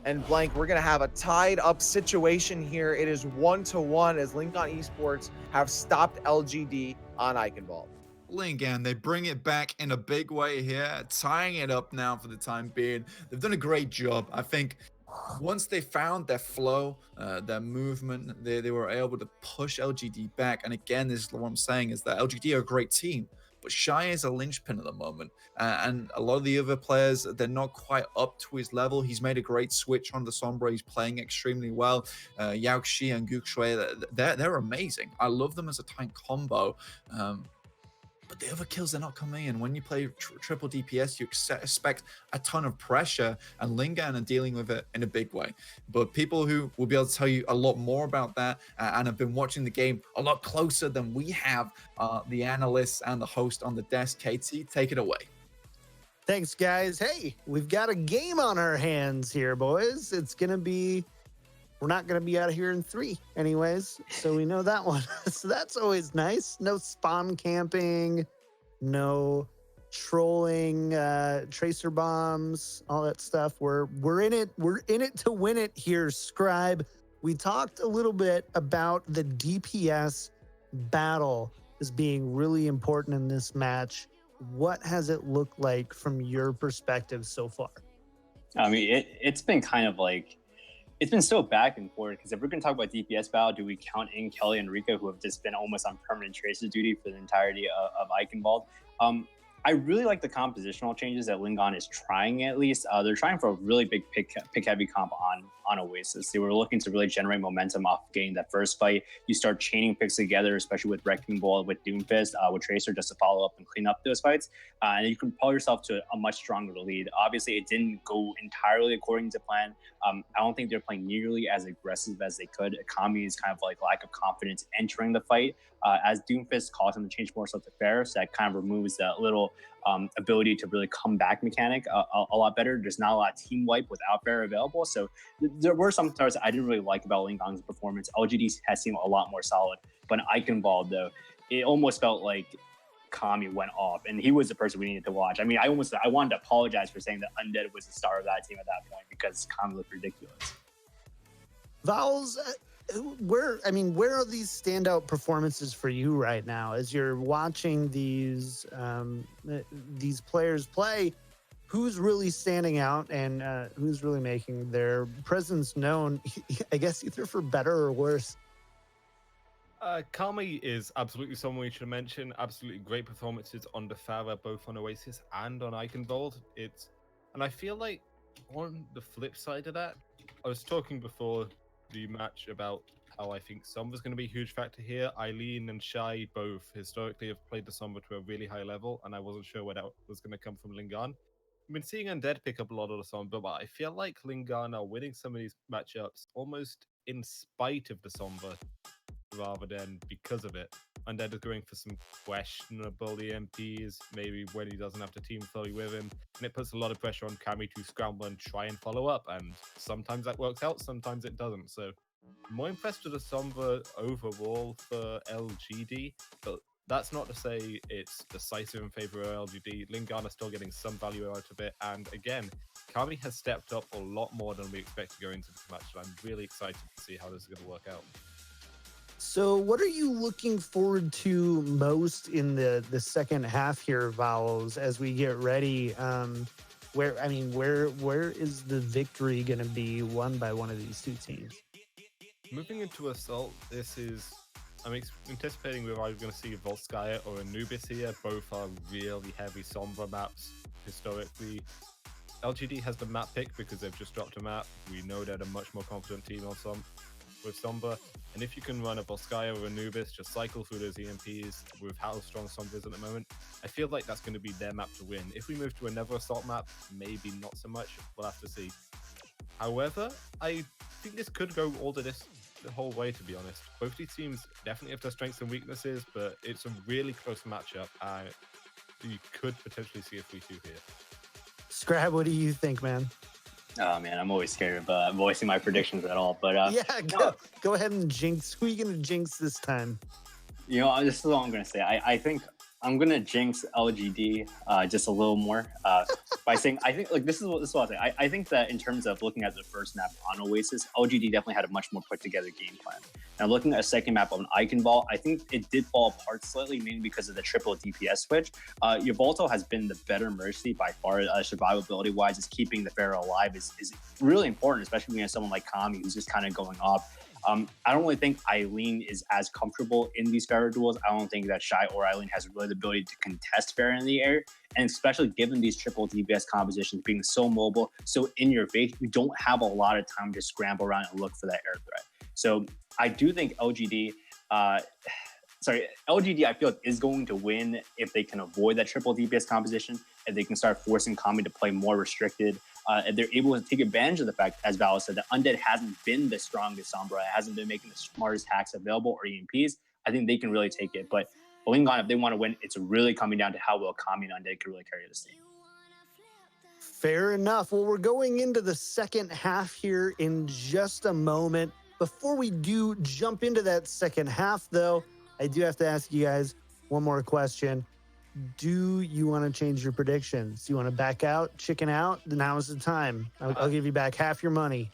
and blank, we're gonna have a tied up situation here. It is 1-1 as Lingdan Esports have stopped LGD on Eichanwalde. Lingdan, they bring it back in a big way here, tying it up now for the time being. They've done a great job. I think once they found their flow, their movement, they were able to push LGD back. And again, this is what I'm saying, is that LGD are a great team, but Shy is a linchpin at the moment. And a lot of the other players, they're not quite up to his level. He's made a great switch on the Sombra. He's playing extremely well. Yaoxi and Gukshui, they're amazing. I love them as a tank combo. But the other kills, they're not coming in. When you play triple DPS, you expect a ton of pressure, and Lingdan are dealing with it in a big way. But people who will be able to tell you a lot more about that and have been watching the game a lot closer than we have, the analysts and the host on the desk. KT, take it away. Thanks, guys. Hey, we've got a game on our hands here, boys. It's going to be... We're not going to be out of here in 3 anyways, so we know that one. So that's always nice. No spawn camping, no trolling, tracer bombs, all that stuff. We're in it. We're in it to win it here, Scribe. We talked a little bit about the DPS battle as being really important in this match. What has it looked like from your perspective so far? I mean, it's been kind of like, it's been so back and forth, because if we're going to talk about DPS battle, do we count in Kelly and Rika, who have just been almost on permanent tracer duty for the entirety of Eichanwalde? I really like the compositional changes that Lingdan is trying, at least. They're trying for a really big pick-heavy comp on Oasis. They were looking to really generate momentum off getting that first fight. You start chaining picks together, especially with Wrecking Ball, with Doomfist, with Tracer, just to follow up and clean up those fights. And you can pull yourself to a much stronger lead. Obviously, it didn't go entirely according to plan. I don't think they're playing nearly as aggressive as they could. Kami's kind of like lack of confidence entering the fight, as Doomfist caused him to change more so to fair, so that kind of removes that little ability to really come back mechanic a lot better. There's not a lot of team wipe without fair available, so there were some parts I didn't really like about Lingdan's performance. LGD has seemed a lot more solid, but in Eichanwalde, though, it almost felt like Kami went off, and he was the person we needed to watch. I mean, I wanted to apologize for saying that Undead was the star of that team at that point, because Kami looked ridiculous. Vowels, where are these standout performances for you right now as you're watching these players play? Who's really standing out, and who's really making their presence known, I guess, either for better or worse? Kami is absolutely someone we should mention. Absolutely great performances on the Farah, both on Oasis and on Eichanwalde. And I feel like on the flip side of that, I was talking before the match about how I think Sombra's going to be a huge factor here. Eileen and Shai both historically have played the Sombra to a really high level, and I wasn't sure where that was going to come from Lingdan. I've been seeing Undead pick up a lot of the Sombra, but I feel like Lingdan are winning some of these matchups almost in spite of the Sombra. rather than because of it. Undead is going for some questionable EMPs, maybe when he doesn't have the team fully with him, and it puts a lot of pressure on Cammy to scramble and try and follow up, and sometimes that works out, sometimes it doesn't. So more impressed with the Sombra overall for LGD, but that's not to say it's decisive in favor of LGD. Lingdan is still getting some value out of it, and again, Kami has stepped up a lot more than we expect to go into this match, and I'm really excited to see how this is going to work out. So what are you looking forward to most in the second half here, Vowels, as we get ready? Where is the victory going to be won by one of these two teams? Moving into Assault, I'm anticipating we're either going to see Volskaya or Anubis here. Both are really heavy Sombra maps historically. LGD has the map pick because they've just dropped a map. We know they're a much more confident team on with Sombra. And if you can run a Volskaya or Anubis, just cycle through those EMPs with how strong Sombra is at the moment, I feel like that's going to be their map to win. If we move to another Assault map, maybe not so much. We'll have to see. However, I think this could go all to this the whole way, to be honest. Both these teams definitely have their strengths and weaknesses, but it's a really close matchup. You could potentially see a 3-2 here. Scrab, what do you think, man? Oh man, I'm always scared of voicing my predictions at all. But yeah, go ahead and jinx. Who are you gonna jinx this time? You know, this is all I'm gonna say. I think I'm gonna jinx LGD just a little more by saying I think like this is what I'll say. I think that in terms of looking at the first map on Oasis, LGD definitely had a much more put together game plan. Now looking at a second map on Eichanwalde, I think it did fall apart slightly, mainly because of the triple DPS switch. Yveltal has been the better Mercy by far. Survivability wise, is keeping the Pharaoh alive is really important, especially when you have someone like Kami who's just kind of going off. I don't really think Eileen is as comfortable in these Pharaoh duels. I don't think that Shy or Eileen has really the ability to contest Pharaoh in the air. And especially given these triple DPS compositions being so mobile, so in your face, you don't have a lot of time to scramble around and look for that air threat. So I do think LGD, I feel like is going to win if they can avoid that triple DPS composition, and they can start forcing Kami to play more restricted. And they're able to take advantage of the fact, as Val said, that Undead hasn't been the strongest Sombra. It hasn't been making the smartest hacks available or EMPs. I think they can really take it. But Lingdan, if they want to win, it's really coming down to how well Kami and Undead can really carry this team. Fair enough. Well, we're going into the second half here in just a moment. Before we do jump into that second half, though, I do have to ask you guys one more question. Do you want to change your predictions? Do you want to back out, chicken out? Now is the time. I'll give you back half your money.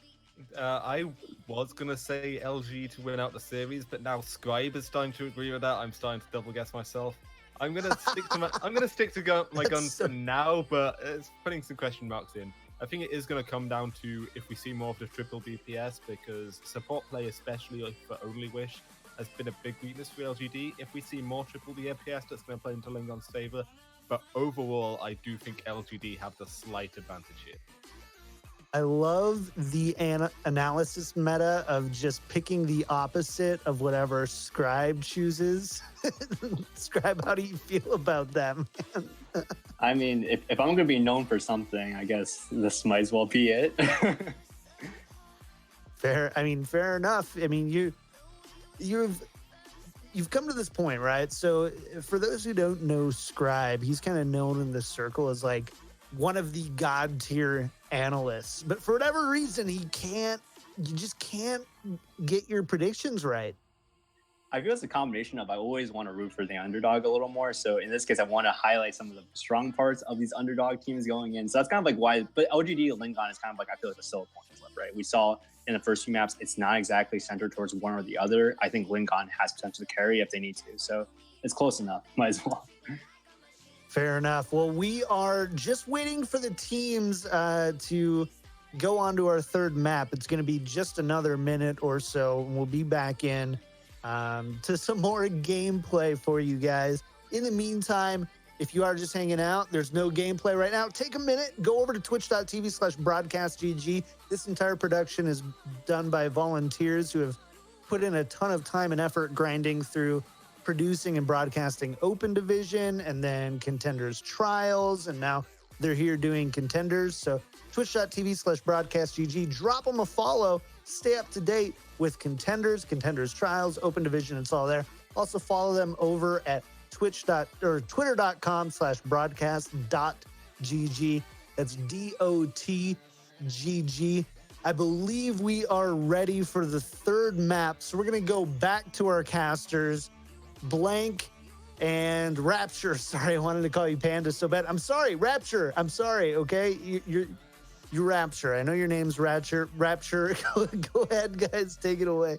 I was going to say LG to win out the series, but now Scribe is starting to agree with that. I'm starting to double guess myself. I'm going to stick to my guns for now, but it's putting some question marks in. I think it is going to come down to if we see more of the triple DPS, because support play, especially for Only Wish, has been a big weakness for LGD. If we see more triple DPS, that's going to play into Lingdan's favor. But overall, I do think LGD have the slight advantage here. I love the analysis meta of just picking the opposite of whatever Scribe chooses. Scribe, how do you feel about that, man? I mean, if I'm going to be known for something, I guess this might as well be it. Fair enough. I mean, you've come to this point, right? So for those who don't know Scribe, he's kind of known in the circle as like one of the god tier analysts, but for whatever reason, you just can't get your predictions right. I feel it's a combination of I always want to root for the underdog a little more. So in this case, I want to highlight some of the strong parts of these underdog teams going in. So that's kind of like why, but LGD Lingdan is kind of like, I feel like a silver coin flip, right? We saw in the first few maps, it's not exactly centered towards one or the other. I think Lingdan has potential to carry if they need to. So it's close enough, might as well. Fair enough. Well, we are just waiting for the teams to go on to our third map. It's going to be just another minute or so, and we'll be back in to some more gameplay for you guys. In the meantime, if you are just hanging out, there's no gameplay right now. Take a minute, go over to twitch.tv/Broadcast.gg. This entire production is done by volunteers who have put in a ton of time and effort grinding through producing and broadcasting Open Division, and then Contenders Trials, and now they're here doing Contenders. So twitch.tv/broadcast.gg. Drop them a follow. Stay up to date with Contenders, Contenders Trials, Open Division. It's all there. Also follow them over at twitter.com/broadcast.gg. That's DOTGG. I believe we are ready for the third map. So we're going to go back to our casters, Blank and Rapture. Sorry, I wanted to call you Panda so bad. I'm sorry, Rapture. I'm sorry, okay? You're Rapture. I know your name's Rapture. Rapture, go ahead, guys. Take it away.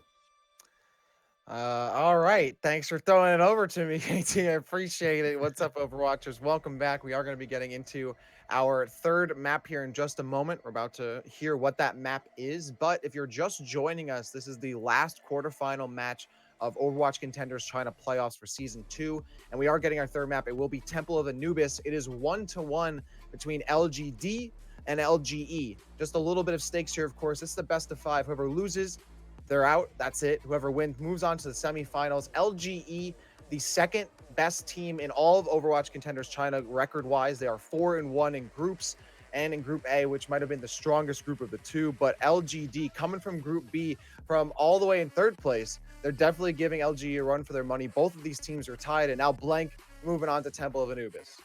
All right. Thanks for throwing it over to me, KT. I appreciate it. What's up, Overwatchers? Welcome back. We are going to be getting into our third map here in just a moment. We're about to hear what that map is. But if you're just joining us, this is the last quarterfinal match of Overwatch Contenders China playoffs for Season 2. And we are getting our third map. It will be Temple of Anubis. It is 1-1 between LGD and LGE. Just a little bit of stakes here, of course. This is the best of 5. Whoever loses, they're out. That's it. Whoever wins moves on to the semifinals. LGE, the second best team in all of Overwatch Contenders China record-wise. They are 4-1 in groups and in Group A, which might have been the strongest group of the two. But LGD, coming from Group B, from all the way in third place, they're definitely giving LGE a run for their money. Both of these teams are tied, and now Blank moving on to Temple of Anubis.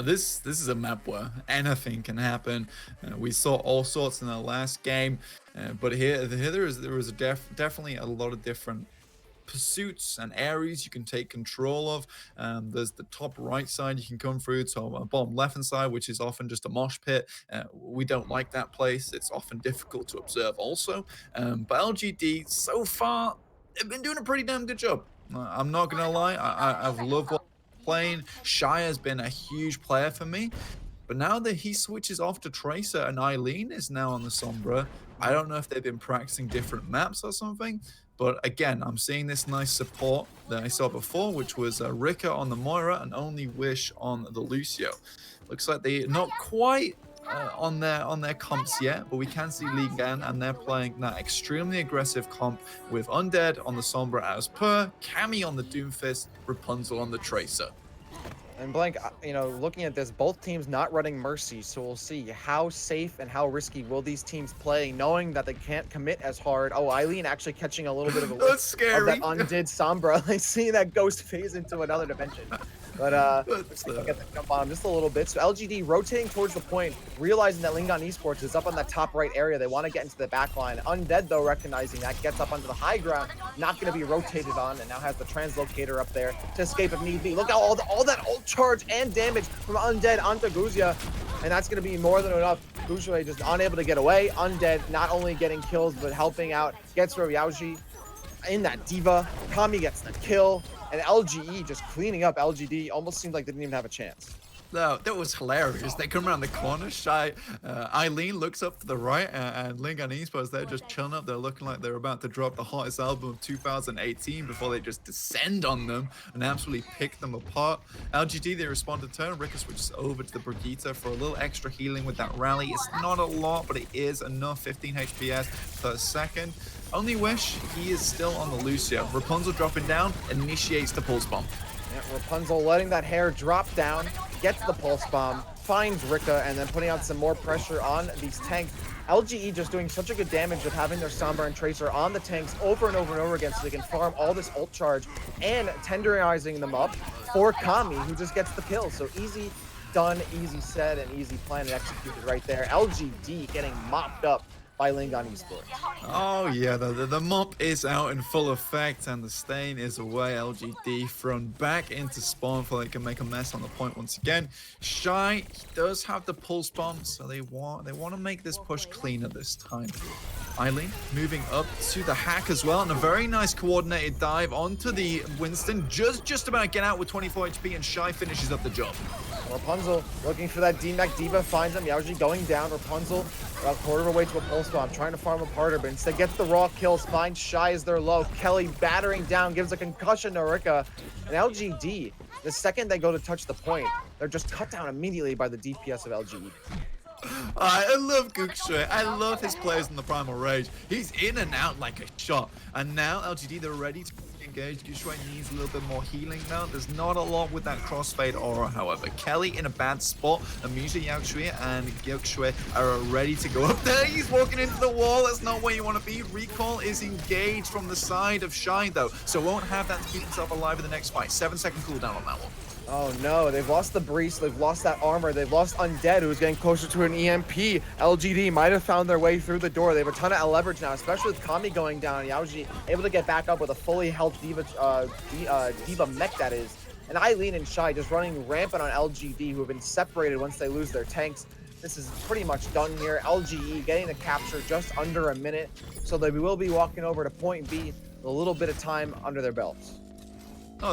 This is a map where anything can happen. We saw all sorts in the last game, but here there was definitely a lot of different pursuits and areas you can take control of. There's the top right side you can come through to bottom left hand side, which is often just a mosh pit. We don't like that place. It's often difficult to observe also. But LGD so far they've been doing a pretty damn good job. I'm not gonna lie. I've loved what playing. Shy has been a huge player for me, but now that he switches off to Tracer and Eileen is now on the Sombra, I don't know if they've been practicing different maps or something, but again, I'm seeing this nice support that I saw before, which was Rika on the Moira and Only Wish on the Lucio. Looks like they're not quite on their comps yet, but we can see Lingdan, and they're playing that extremely aggressive comp with Undead on the Sombra as per, Cammy on the Doomfist, Rapunzel on the Tracer. And Blank, looking at this, both teams not running Mercy, so we'll see how safe and how risky will these teams play, knowing that they can't commit as hard. Oh, Eileen actually catching a little bit of a That's scary. of that Undead Sombra, like seeing that ghost phase into another dimension. But looks like I'll get the jump on him just a little bit. So LGD rotating towards the point, realizing that Lingdan Esports is up on that top right area. They want to get into the back line. Undead, though, recognizing that, gets up onto the high ground, not going to be rotated on, and now has the translocator up there to escape if need be. Look at all that ult charge and damage from Undead onto Guzia, and that's going to be more than enough. Guzia just unable to get away. Undead not only getting kills, but helping out. Gets through Yaoji in that Diva. Kami gets the kill. And LGE just cleaning up LGD. Almost seemed like they didn't even have a chance. No, that was hilarious. They come around the corner. Shy, Eileen looks up to the right, and Lingdan Esports, they're just chilling up. They're looking like they're about to drop the hottest album of 2018 before they just descend on them and absolutely pick them apart. LGD, they respond to turn. Rika switches over to the Brigitte for a little extra healing with that rally. It's not a lot, but it is enough. 15 HPS per second. Only Wish, he is still on the Lucio. Rapunzel dropping down, initiates the pulse bomb. Yeah, Rapunzel letting that hair drop down, gets the pulse bomb, finds Rika, and then putting out some more pressure on these tanks. LGE just doing such a good damage with having their Sombra and Tracer on the tanks over and over and over again, so they can farm all this ult charge and tenderizing them up for Kami, who just gets the kill. So easy done, easy said, and easy planned and executed right there. LGD getting mopped up by Lingdan Esports. Oh yeah, the mop is out in full effect, and the stain is away. LGD thrown back into spawn before they can make a mess on the point once again. Shy, he does have the pulse bomb, so they want to make this push cleaner this time. Eileen moving up to the hack as well, and a very nice coordinated dive onto the Winston. Just about get out with 24 HP, and Shy finishes up the job. Rapunzel looking for that D-Mac. Diva finds him. Yaoji going down. Rapunzel about a quarter of a way to a pulse bomb, trying to farm up harder, but instead gets the raw kills, finds Shy as they're low. Kelly battering down, gives a concussion to Rika. And LGD, the second they go to touch the point, they're just cut down immediately by the DPS of LGD. I love Gookshay. I love his plays in the Primal Rage. He's in and out like a shot. And now LGD, they're ready to engaged. Guxue needs a little bit more healing now. There's not a lot with that crossfade aura, however. Kelly in a bad spot. Amusha, Yaoxue, and Guxue are ready to go up there. He's walking into the wall. That's not where you want to be. Recall is engaged from the side of Shy, though, so won't have that to keep himself alive in the next fight. 7-second cooldown on that one. Oh no, they've lost the Breeze, they've lost that armor, they've lost Undead, who's getting closer to an EMP. LGD might have found their way through the door. They have a ton of leverage now, especially with Kami going down. Yaoji able to get back up with a fully health Diva mech, that is. And Eileen and Shy just running rampant on LGD, who have been separated once they lose their tanks. This is pretty much done here. LGE getting the capture just under a minute, so they will be walking over to point B with a little bit of time under their belts. That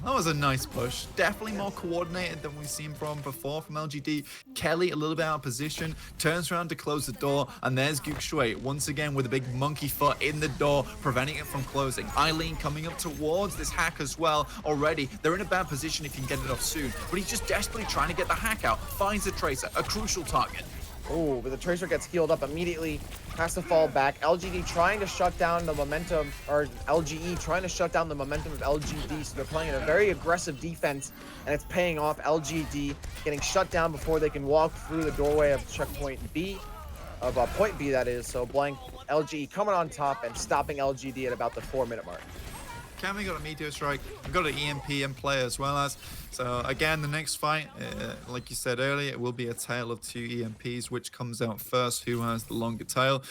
was a nice push. Definitely more coordinated than we've seen from before from LGD. Kelly a little bit out of position, turns around to close the door, and there's Guxue once again with a big monkey foot in the door, preventing it from closing. Eileen coming up towards this hack as well already. They're in a bad position if you can get it off soon, but he's just desperately trying to get the hack out. Finds the Tracer, a crucial target. Oh, but the Tracer gets healed up immediately, has to fall back. LGD trying to shut down the momentum, or LGE trying to shut down the momentum of LGD, so they're playing a very aggressive defense, and it's paying off. LGD getting shut down before they can walk through the doorway of checkpoint B, of point B that is, so blank. LGE coming on top and stopping LGD at about the 4-minute mark. Kami got a Meteor Strike, we've got an EMP in play as well as. So again, the next fight, like you said earlier, it will be a tale of 2 EMPs, which comes out first, who has the longer tail.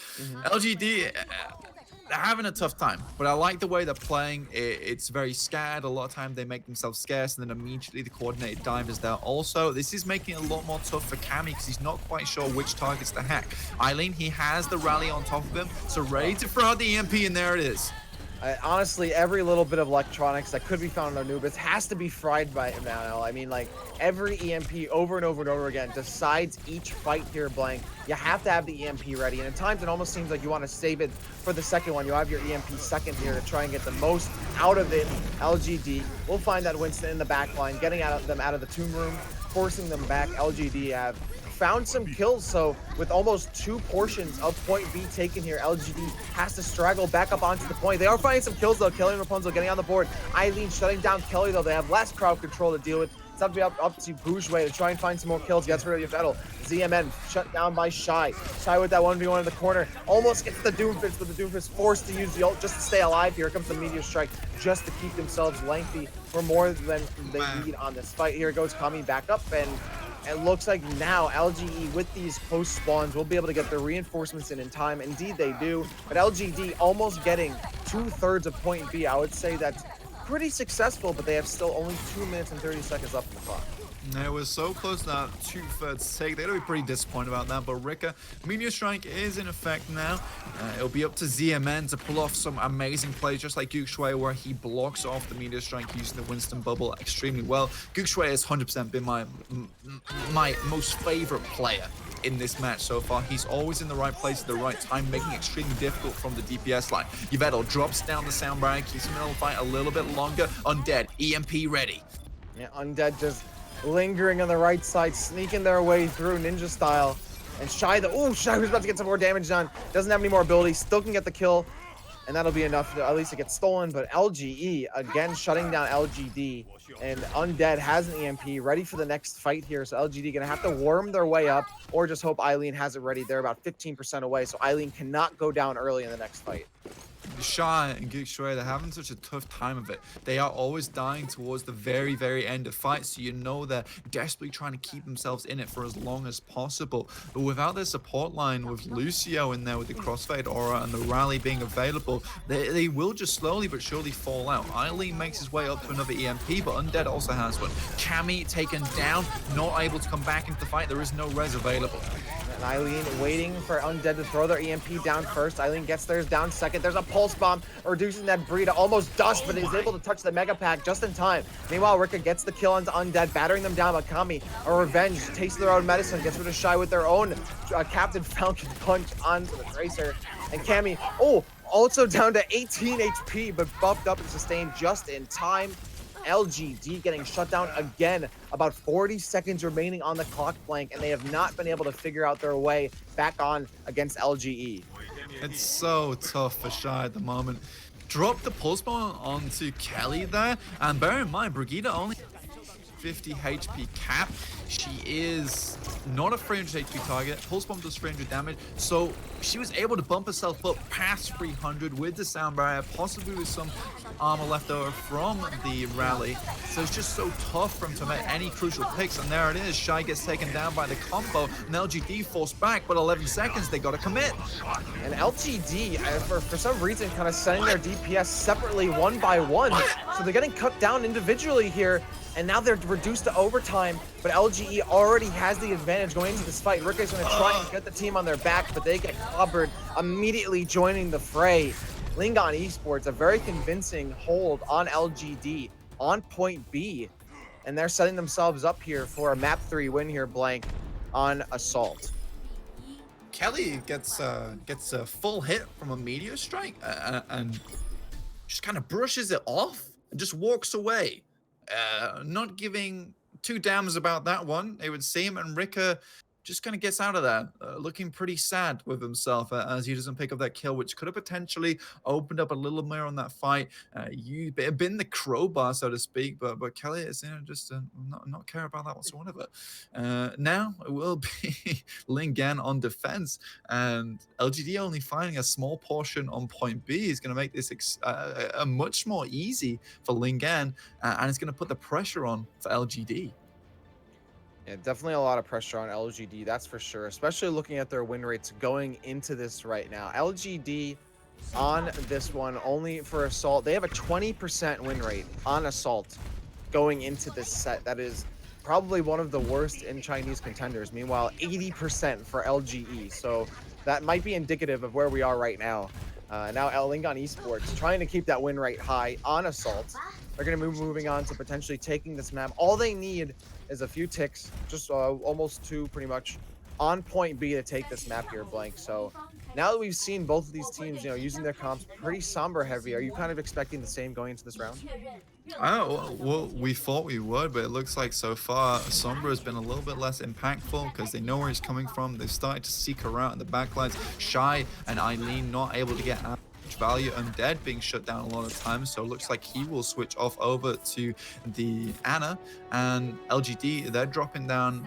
LGD, they're having a tough time, but I like the way they're playing. It's very scattered. A lot of time they make themselves scarce, and then immediately the coordinated dive is there. Also, this is making it a lot more tough for Kami because he's not quite sure which targets to hack. Eileen, he has the rally on top of him, so ready to throw out the EMP, and there it is. Honestly, every little bit of electronics that could be found in Anubis has to be fried by him now. I mean, like, every EMP over and over and over again decides each fight here, blank. You have to have the EMP ready, and at times it almost seems like you want to save it for the second one. You have your EMP second here to try and get the most out of it. LGD will find that Winston in the back line, getting them out of the tomb room, forcing them back. LGD have found some kills, so with almost 2 portions of point B taken here, LGD has to straggle back up onto the point. They are finding some kills though. Kelly and Rapunzel getting on the board. Eileen shutting down Kelly though. They have less crowd control to deal with. It's up to Bourgeois to try and find some more kills. Gets rid of Yvettel. ZMN shut down by Shy. Shy with that 1v1 in the corner. Almost gets the Doomfist, but the Doomfist forced to use the ult just to stay alive. Here comes the Meteor Strike just to keep themselves lengthy for more than they need on this fight. Here goes Kami back up, and it looks like now LGE with these close spawns will be able to get their reinforcements in time. Indeed they do, but LGD almost getting 2/3 of point B. I would say that's pretty successful, but they have still only 2 minutes and 30 seconds left in the clock. They were so close to that 2/3 take. They're going to be pretty disappointed about that. But Rika, Meteor Strike is in effect now. It'll be up to ZMN to pull off some amazing plays, just like Guxue, where he blocks off the Meteor Strike using the Winston bubble extremely well. Guxue has 100% been my most favorite player in this match so far. He's always in the right place at the right time, making it extremely difficult from the DPS line. Yvettel drops down the sound barrier, keeps him in the fight a little bit longer. Undead, EMP ready. Yeah, Undead just lingering on the right side, sneaking their way through ninja style. And Shy, Shy was about to get some more damage done. Doesn't have any more ability, still can get the kill. And that'll be enough to at least to get stolen. But LGE, again, shutting down LGD. And Undead has an EMP ready for the next fight here. So LGD gonna have to worm their way up, or just hope Eileen has it ready. They're about 15% away, so Eileen cannot go down early in the next fight. Shy and Guxue, they're having such a tough time of it. They are always dying towards the very, very end of fights, so you know they're desperately trying to keep themselves in it for as long as possible. But without their support line, with Lucio in there with the crossfade aura and the rally being available, they will just slowly but surely fall out. Eileen makes his way up to another EMP, but Undead also has one. Kami taken down, not able to come back into the fight. There is no res available. And Eileen waiting for Undead to throw their EMP down first. Eileen gets theirs down second. There's a pulse bomb, reducing that Bree to almost dust, but is able to touch the Mega Pack just in time. Meanwhile, Rika gets the kill onto Undead, battering them down. But Kami, a revenge, tastes their own medicine, gets rid of Shy with their own Captain Falcon punch onto the Tracer. And Kami, also down to 18 HP, but buffed up and sustained just in time. LGD getting shut down again. About 40 seconds remaining on the clock, blank, and they have not been able to figure out their way back on against LGE. It's so tough for Shy at the moment. drop the pulse bomb onto Kelly there. And bear in mind, Brigida only 50 HP cap. She is not a 300 HP target. Pulse bomb does 300 damage, so she was able to bump herself up past 300 with the sound barrier, possibly with some armor left over from the rally. So it's just so tough for him to make any crucial picks. And there it is. Shy gets taken down by the combo, and LGD forced back, but 11 seconds, they got to commit. And LGD, for some reason, kind of setting their DPS separately one by one. So they're getting cut down individually here. And now they're reduced to overtime, but LGE already has the advantage going into this fight. Ricky's going to try and get the team on their back, but they get clobbered, immediately joining the fray. Lingdan Esports, a very convincing hold on LGD on point B, and they're setting themselves up here for a map 3 win here, Blank, on Assault. Kelly gets a full hit from a meteor strike and just kind of brushes it off and just walks away. Not giving two damns about that one, it would seem, and Rika just kind of gets out of there, looking pretty sad with himself as he doesn't pick up that kill, which could have potentially opened up a little more on that fight. You been the crowbar, so to speak, but Kelly is just not care about that whatsoever. Now it will be Lingdan on defense, and LGD only finding a small portion on point B is going to make this a much more easy for Lingdan, and it's going to put the pressure on for LGD. Yeah, definitely a lot of pressure on LGD, that's for sure, especially looking at their win rates going into this right now. LGD on this one, only for Assault, they have a 20% win rate on Assault going into this set. That is probably one of the worst in Chinese contenders. Meanwhile, 80% for LGE. So that might be indicative of where we are right now. Now Lingdan Esports trying to keep that win rate high on Assault. They're going to be moving on to potentially taking this map. All they need is a few ticks, just almost 2 pretty much, on point B to take this map here, Blank. So now that we've seen both of these teams, using their comps pretty Sombra heavy, are you kind of expecting the same going into this round? Well, we thought we would, but it looks like so far Sombra has been a little bit less impactful because they know where he's coming from. They've started to seek her out in the backlines. Shy and Eileen not able to get out value. Undead being shut down a lot of times, so it looks like he will switch off over to the Ana, and LGD, they're dropping down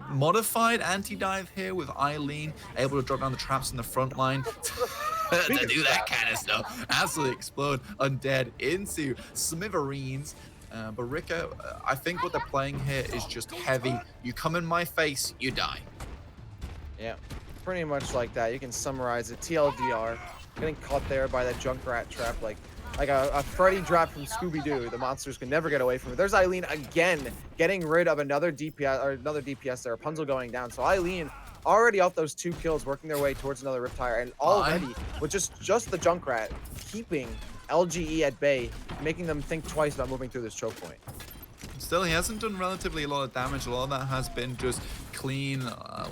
modified anti-dive here with Eileen able to drop down the traps in the front line to do that kind of stuff. Absolutely explode Undead into smithereens. But Rika, I think what they're playing here is just heavy. You come in my face, you die. Yeah, pretty much like that. You can summarize it. TLDR, getting caught there by that Junkrat trap, like a Freddy drop from Scooby-Doo. The monsters can never get away from it. There's Eileen again, getting rid of another DPS there. Rapunzel going down. So Eileen already off those 2 kills, working their way towards another Riptire, and already with just the Junkrat keeping LGE at bay, making them think twice about moving through this choke point. Still, he hasn't done relatively a lot of damage. A lot of that has been just clean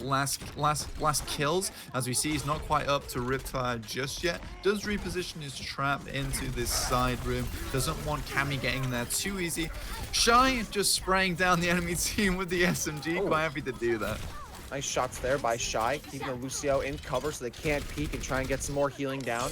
last kills. As we see, he's not quite up to Riptire just yet. Does reposition his trap into this side room. Doesn't want Cammy getting there too easy. Shy just spraying down the enemy team with the SMG. Quite happy to do that. Nice shots there by Shy, keeping the Lucio in cover so they can't peek and try and get some more healing down.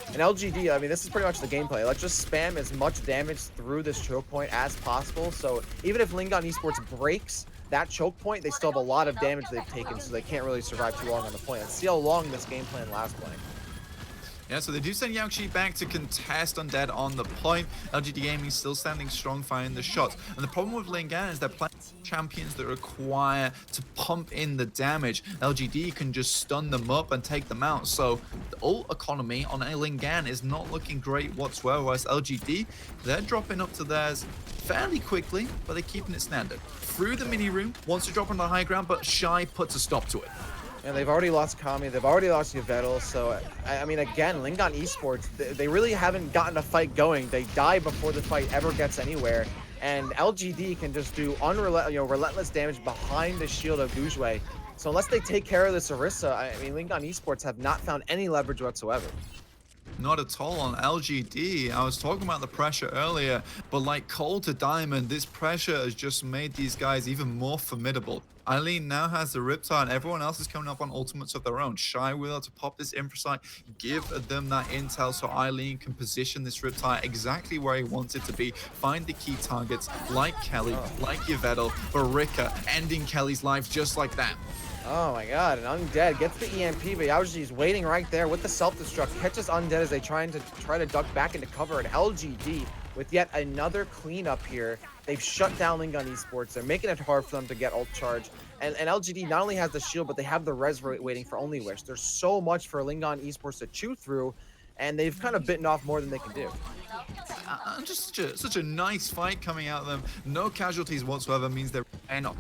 And LGD, I mean, this is pretty much the gameplay. Let's just spam as much damage through this choke point as possible. So even if Lingdan Esports breaks that choke point, they still have a lot of damage they've taken, so they can't really survive too long on the point. Let's see how long this game plan lasts, Blank. Yeah, so they do send Yaoxi back to contest Undead on the point. LGD Gaming still standing strong, firing the shots. And the problem with Lingdan is they're playing champions that require to pump in the damage. LGD can just stun them up and take them out. So the ult economy on a Lingdan is not looking great whatsoever. Whereas LGD, they're dropping up to theirs fairly quickly, but they're keeping it standard. Through the mini room, wants to drop on the high ground, but Shy puts a stop to it. And they've already lost Kami, they've already lost Yvettel, so I mean, again, Lingdan Esports, they really haven't gotten a fight going. They die before the fight ever gets anywhere, and LGD can just do relentless damage behind the shield of Gujue. So unless they take care of this Orisa, I mean, Lingdan Esports have not found any leverage whatsoever. Not at all on LGD. I was talking about the pressure earlier, but like coal to diamond, this pressure has just made these guys even more formidable. Eileen now has the Riptide, and everyone else is coming up on ultimates of their own. Shy will able to pop this Infrasight, give them that intel so Eileen can position this Riptide exactly where he wants it to be. Find the key targets like Kelly, like Yvettel, Barika, ending Kelly's life just like that. Oh my god, and Undead gets the EMP, but Yaoji's waiting right there with the self-destruct, catches Undead as they try to duck back into cover, and LGD with yet another cleanup here. They've shut down Lingdan Esports. They're making it hard for them to get ult charge. And LGD not only has the shield, but they have the res waiting for Only Wish. There's so much for Lingdan Esports to chew through, and they've kind of bitten off more than they can do. Just such a nice fight coming out of them. No casualties whatsoever means they're not.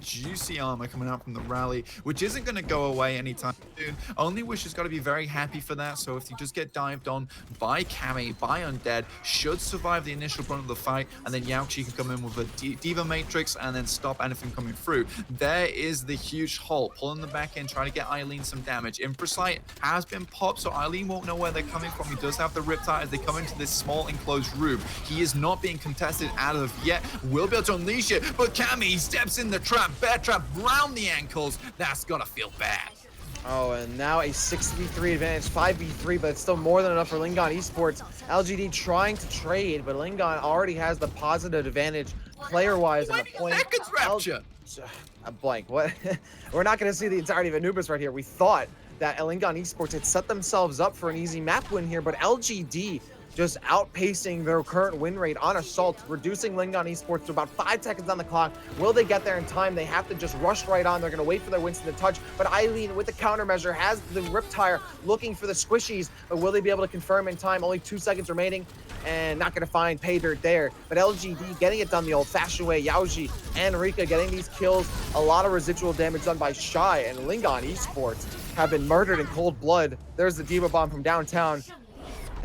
Juicy armor coming out from the rally, which isn't going to go away anytime soon. Only Wish has got to be very happy for that. So if you just get dived on by Cammy, by Undead, should survive the initial brunt of the fight, and then Yaoqi can come in with a Diva Matrix and then stop anything coming through. There is the huge halt, pulling the back end, trying to get Eileen some damage. Infrasight has been popped, so Eileen won't know where they're coming from. He does have the Riptide as they come into this small enclosed room. He is not being contested out of yet. Will be able to unleash it, but Cammy steps in the trap. Bear trap round the ankles. That's gonna feel bad. Oh, and now a 6v3 advantage, 5v3, but it's still more than enough for Lingdan Esports. LGD trying to trade, but Lingdan already has the positive advantage player-wise in the point. Seconds rapture. Blank. What? We're not going to see the entirety of Anubis right here. We thought that Lingdan Esports had set themselves up for an easy map win here, but LGD just outpacing their current win rate on Assault, reducing Lingdan Esports to about 5 seconds on the clock. Will they get there in time? They have to just rush right on. They're going to wait for their Winston to touch, but Eileen with the countermeasure has the Riptire looking for the squishies, but will they be able to confirm in time? Only 2 seconds remaining, and not going to find pay dirt there. But LGD getting it done the old-fashioned way. Yaoji and Rika getting these kills. A lot of residual damage done by Shy, and Lingdan Esports have been murdered in cold blood. There's the Diva Bomb from downtown.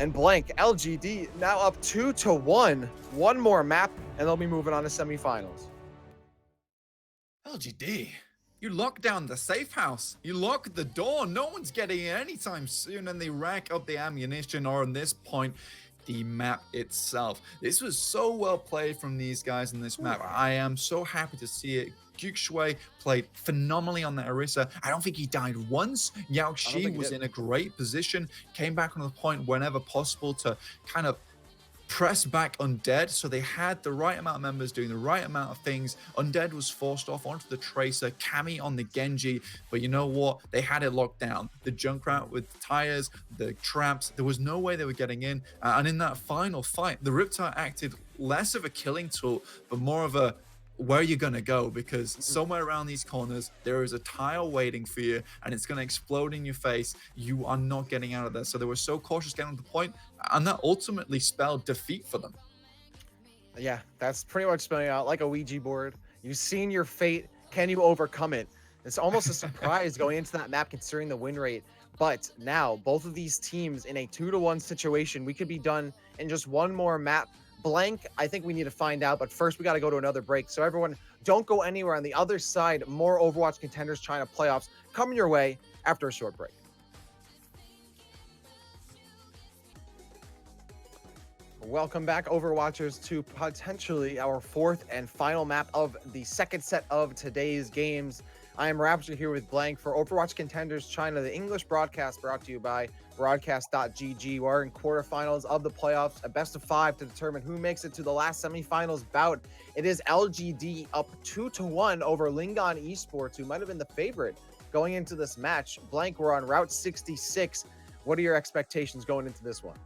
And blank, LGD now up 2-1. One more map, and they'll be moving on to semifinals. LGD, you lock down the safe house. You lock the door. No one's getting in anytime soon, and they rack up the ammunition, or on this point, the map itself. This was so well played from these guys in this map. I am so happy to see it. Gyukshui played phenomenally on that Orisa. I don't think he died once. Yaoqi was in a great position, came back on the point whenever possible to kind of press back Undead, so they had the right amount of members doing the right amount of things. Undead was forced off onto the Tracer, Cammy on the Genji, but you know what? They had it locked down. The Junkrat with the tires, the traps, there was no way they were getting in. And in that final fight, the Riptide acted less of a killing tool, but more of a where are you gonna go, because somewhere around these corners there is a tile waiting for you and it's gonna explode in your face. You are not getting out of there. So they were so cautious getting to the point, and that ultimately spelled defeat for them. Yeah, that's pretty much spelling out like a Ouija board. You've seen your fate. Can you overcome it? It's almost a surprise going into that map considering the win rate. But now both of these teams in a 2-1 situation. We could be done in just one more map. Blank, I think we need to find out, but first we got to go to another break. So everyone, don't go anywhere. On the other side, more Overwatch Contenders China playoffs coming your way after a short break. Welcome back, Overwatchers, to potentially our fourth and final map of the second set of today's games. I am Rapture here with Blank for Overwatch Contenders China, the English broadcast brought to you by Broadcast.gg. We're in quarterfinals of the playoffs, a best of 5 to determine who makes it to the last semifinals bout. It is LGD up 2-1 over Lingdan Esports, who might have been the favorite going into this match. Blank, we're on Route 66. What are your expectations going into this one?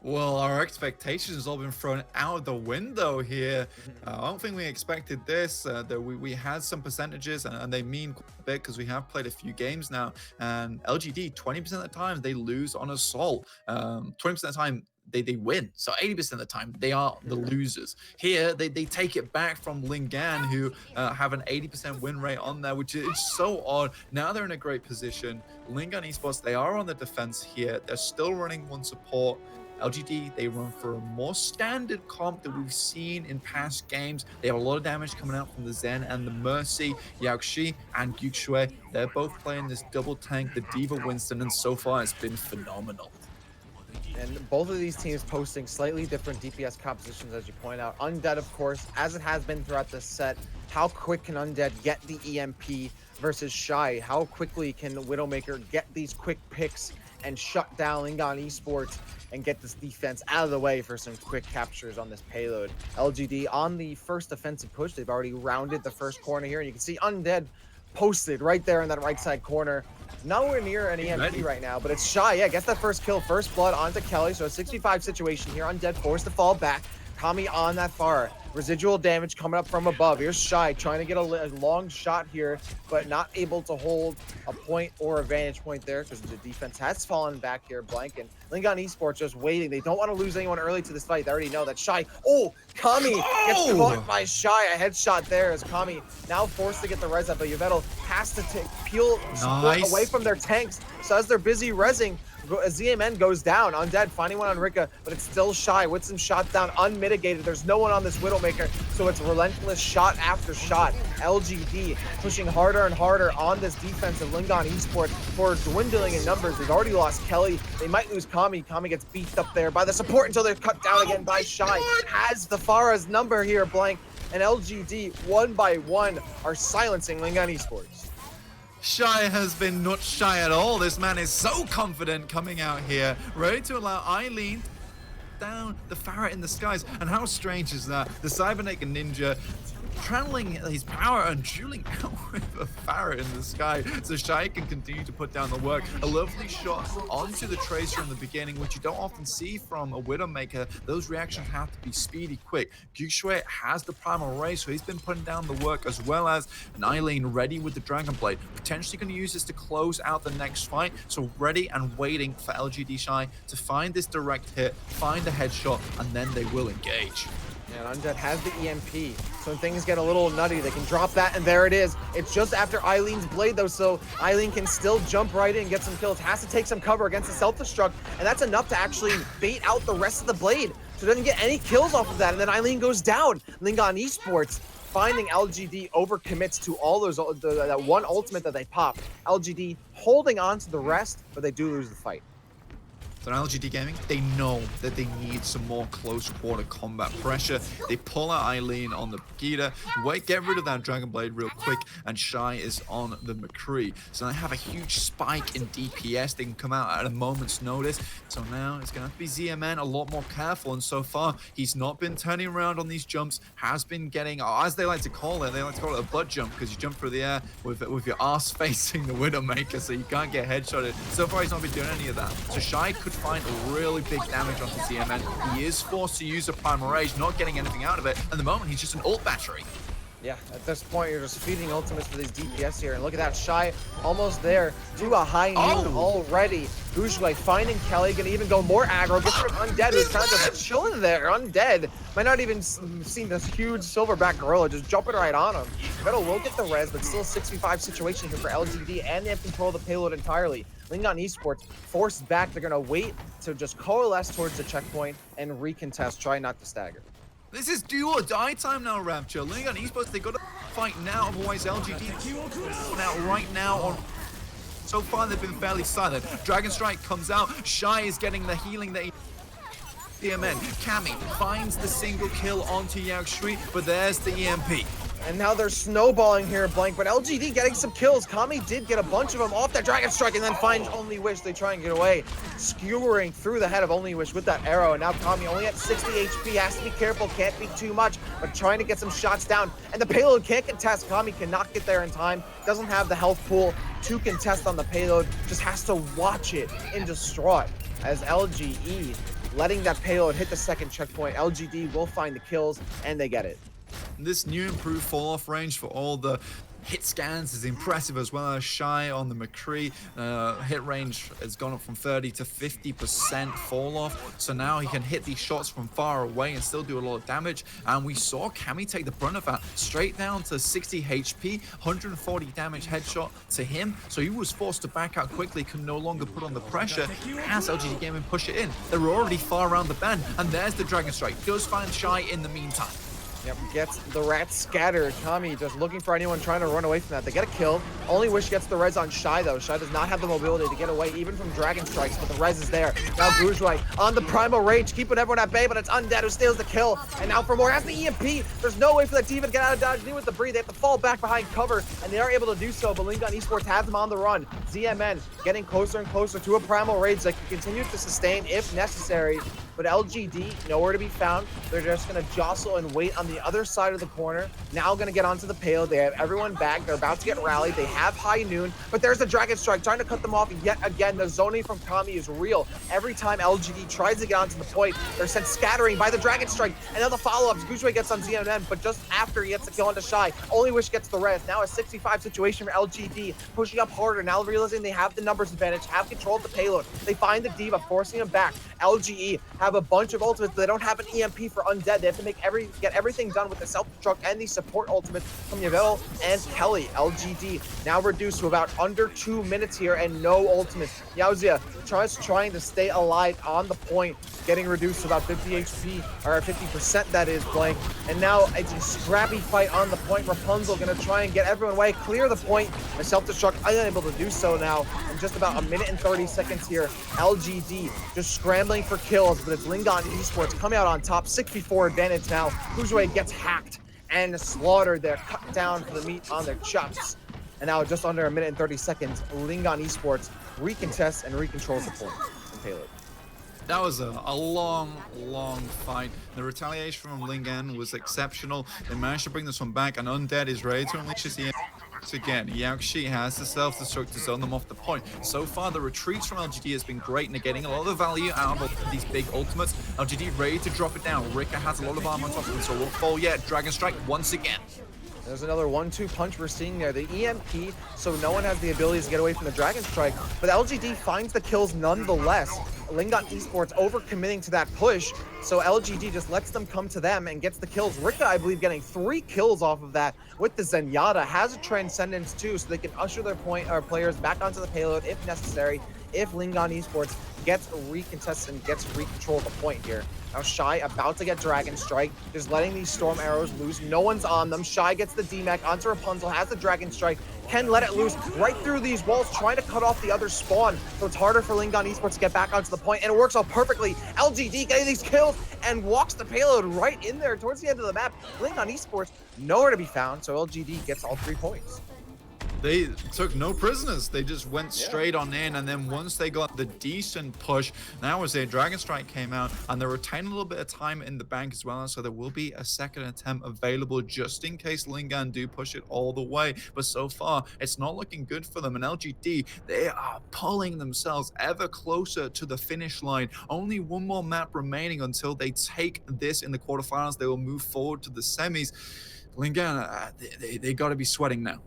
Well, our expectations have all been thrown out the window here. I don't think we expected this. That we had some percentages, and they mean quite a bit because we have played a few games now. And LGD, 20% of the time, they lose on Assault. 20% of the time, they win. So 80% of the time, they are the losers. Here, they take it back from Lingdan, who have an 80% win rate on there, which is so odd. Now they're in a great position. Lingdan Esports, they are on the defense here. They're still running one support. LGD, they run for a more standard comp that we've seen in past games. They have a lot of damage coming out from the Zen and the Mercy. Yaoqi and Gyukshui, they're both playing this double tank, the Diva Winston, and so far it's been phenomenal. And both of these teams posting slightly different DPS compositions, as you point out. Undead, of course, as it has been throughout this set. How quick can Undead get the EMP versus Shy? How quickly can Widowmaker get these quick picks and shut down Lingdan Esports and get this defense out of the way for some quick captures on this payload? LGD on the first offensive push. They've already rounded the first corner here, and you can see Undead posted right there in that right side corner. Nowhere near an EMP right now, but it's Shy. Yeah, gets that first kill, first blood onto Kelly. So a 65 situation here. Undead forced to fall back. Kami on that far. Residual damage coming up from above. Here's Shy trying to get a long shot here, but not able to hold a point or a vantage point there because the defense has fallen back here, Blank. And Lingdan Esports just waiting. They don't want to lose anyone early to this fight. They already know that Shy. Oh, Kami gets caught by Shy. A headshot there as Kami now forced to get the res up, but Yvettle has to peel support away from their tanks. So as they're busy rezzing, ZMN goes down. Undead finding one on Rika, but it's still Shy with some shots down, unmitigated. There's no one on this Widowmaker, so it's relentless shot after shot. LGD pushing harder and harder on this defense of Lingdan Esports for dwindling in numbers. They've already lost Kelly. They might lose Kami. Kami gets beefed up there by the support until they're cut down again by Shy. Has the Farah's number here, Blank, and LGD one by one are silencing Lingdan Esports. Shy has been not shy at all. This man is so confident coming out here, ready to allow Eileen down the Farah in the skies. And how strange is that? The Cybernetics Ninja channeling his power and dueling out with a Farah in the sky so Shy can continue to put down the work. A lovely shot onto the Tracer in the beginning, which you don't often see from a Widowmaker. Those reactions have to be speedy, quick. Gyuxue has the primal ray, so he's been putting down the work, as well as an Eileen ready with the Dragon Blade. Potentially going to use this to close out the next fight, so ready and waiting for LGD Shy to find this direct hit, find a headshot, and then they will engage. And Undead has the EMP, so when things get a little nutty, they can drop that, and there it is. It's just after Eileen's blade, though, so Eileen can still jump right in and get some kills. Has to take some cover against the self-destruct, and that's enough to actually bait out the rest of the blade, so it doesn't get any kills off of that, and then Eileen goes down. Lingdan Esports finding LGD overcommits to all those that one ultimate that they pop. LGD holding on to the rest, but they do lose the fight. So LGD Gaming, they know that they need some more close quarter combat pressure. They pull out Eileen on the Pegida, get rid of that Dragon Blade real quick, and Shy is on the McCree. So they have a huge spike in DPS. They can come out at a moment's notice. So now it's going to have to be ZMN a lot more careful. And so far, he's not been turning around on these jumps, has been getting, as they like to call it a butt jump, because you jump through the air with your ass facing the Widowmaker, so you can't get headshotted. So far, he's not been doing any of that. So Shy could find really big damage onto ZMN. He is forced to use a Primal Rage, not getting anything out of it. At the moment, he's just an ult battery. Yeah, at this point, you're just feeding ultimates for these DPS here. And look at that, Shy almost there to a high noon already. Gushway finding Kelly, gonna even go more aggro. Gets rid of Undead, who's trying to chill in there. Undead might not even seen this huge silverback gorilla just jumping right on him. Vettel will get the res, but still 65 situation here for LGD, and they have control of the payload entirely. Lingdan Esports forced back. They're gonna wait to just coalesce towards the checkpoint and recontest, try not to stagger. This is do or die time now, Rapture. Lingdan Esports, they got to fight now, otherwise LGD out right now on. So far, they've been fairly silent. Dragon Strike comes out. Shy is getting the healing that he. DMN. Kami finds the single kill onto Yaoxui, but there's the EMP. And now they're snowballing here, Blank, but LGD getting some kills. Kami did get a bunch of them off that Dragon Strike and then finds Only Wish. They try and get away, skewering through the head of Only Wish with that arrow. And now Kami only at 60 HP, has to be careful, can't be too much, but trying to get some shots down. And the payload can't contest. Kami cannot get there in time, doesn't have the health pool to contest on the payload, just has to watch it in distraught as LGE letting that payload hit the second checkpoint. LGD will find the kills, and they get it. This new improved fall-off range for all the hit scans is impressive, as well as Shy on the McCree. Hit range has gone up from 30 to 50% fall-off, so now he can hit these shots from far away and still do a lot of damage. And we saw Kami take the brunt of that, straight down to 60 HP, 140 damage headshot to him, so he was forced to back out quickly, could no longer put on the pressure as LGD Gaming push it in. They were already far around the bend, and there's the Dragon Strike. Does find Shy in the meantime. Yep, gets the rats scattered. Kami just looking for anyone trying to run away from that. They get a kill. Only Wish gets the res on Shy, though. Shy does not have the mobility to get away even from Dragon Strikes, but the res is there. Now Bourgeois on the Primal Rage, keeping everyone at bay, but it's Undead who steals the kill. And now for more, has the EMP. There's no way for that Diva to get out of dodge. Need with the breathe. They have to fall back behind cover, and they are able to do so, but Lingdan Esports has them on the run. ZMN getting closer and closer to a Primal Rage that can continue to sustain if necessary. But LGD, nowhere to be found. They're just going to jostle and wait on the other side of the corner. Now going to get onto the payload. They have everyone back. They're about to get rallied. They have High Noon, but there's the Dragon Strike trying to cut them off yet again. The zoning from Kami is real. Every time LGD tries to get onto the point, they're sent scattering by the Dragon Strike. And now the follow-ups. Bourgeois gets on ZNN, but just after he gets the kill onto Shy, Only Wish gets the res. Now a 65 situation for LGD, pushing up harder. Now realizing they have the numbers advantage, have control of the payload. They find the Diva, forcing him back. LGE have a bunch of ultimates, but they don't have an EMP for Undead. They have to get everything done with the self-destruct and the support ultimates from Yvel and Kelly. LGD now reduced to about under 2 minutes here and no ultimates. Yaozia trying to stay alive on the point, getting reduced to about 50 HP, or 50% that is, Blank. And now it's a scrappy fight on the point. Rapunzel gonna try and get everyone away, clear the point. The self-destruct unable to do so now in just about 1 minute and 30 seconds here. LGD just scrambling for kills, but it's Lingdan Esports coming out on top, 64 advantage now. Bourgeois gets hacked and slaughtered there, cut down for the meat on their chops. And now just under 1 minute and 30 seconds, Lingdan Esports recontests and recontrols the point and payload. That was a long fight. The retaliation from Lingdan was exceptional. They managed to bring this one back, and Undead is ready to unleash his again. Yaoxi has the self-destruct to zone them off the point. So far, the retreats from LGD has been great, and they're getting a lot of value out of these big ultimates. LGD ready to drop it down. Rika has a lot of armor on top of him, so won't fall yet. Dragon Strike once again. There's another 1-2 punch we're seeing there. The EMP, so no one has the ability to get away from the Dragon Strike, but LGD finds the kills nonetheless. Lingdan Esports overcommitting to that push, so LGD just lets them come to them and gets the kills. Rika, I believe, getting 3 kills off of that with the Zenyatta, has a Transcendence too, so they can usher their players back onto the payload if necessary, if Lingdan Esports gets recontested and gets recontrol of the point here. Now Shy about to get Dragon Strike, just letting these Storm Arrows loose. No one's on them. Shy gets the DMAC onto Rapunzel, has the Dragon Strike, can let it loose right through these walls, trying to cut off the other spawn. So it's harder for Lingdan Esports to get back onto the point, and it works out perfectly. LGD getting these kills and walks the payload right in there towards the end of the map. Lingdan Esports nowhere to be found, so LGD gets all 3 points. They took no prisoners. They just went straight on in, and then once they got the decent push, now as their Dragon Strike came out, and they're retaining a little bit of time in the bank as well, so there will be a second attempt available just in case Lingdan do push it all the way. But so far, it's not looking good for them, and LGD, they are pulling themselves ever closer to the finish line. Only one more map remaining until they take this in the quarterfinals. They will move forward to the semis. Lingdan, they got to be sweating now.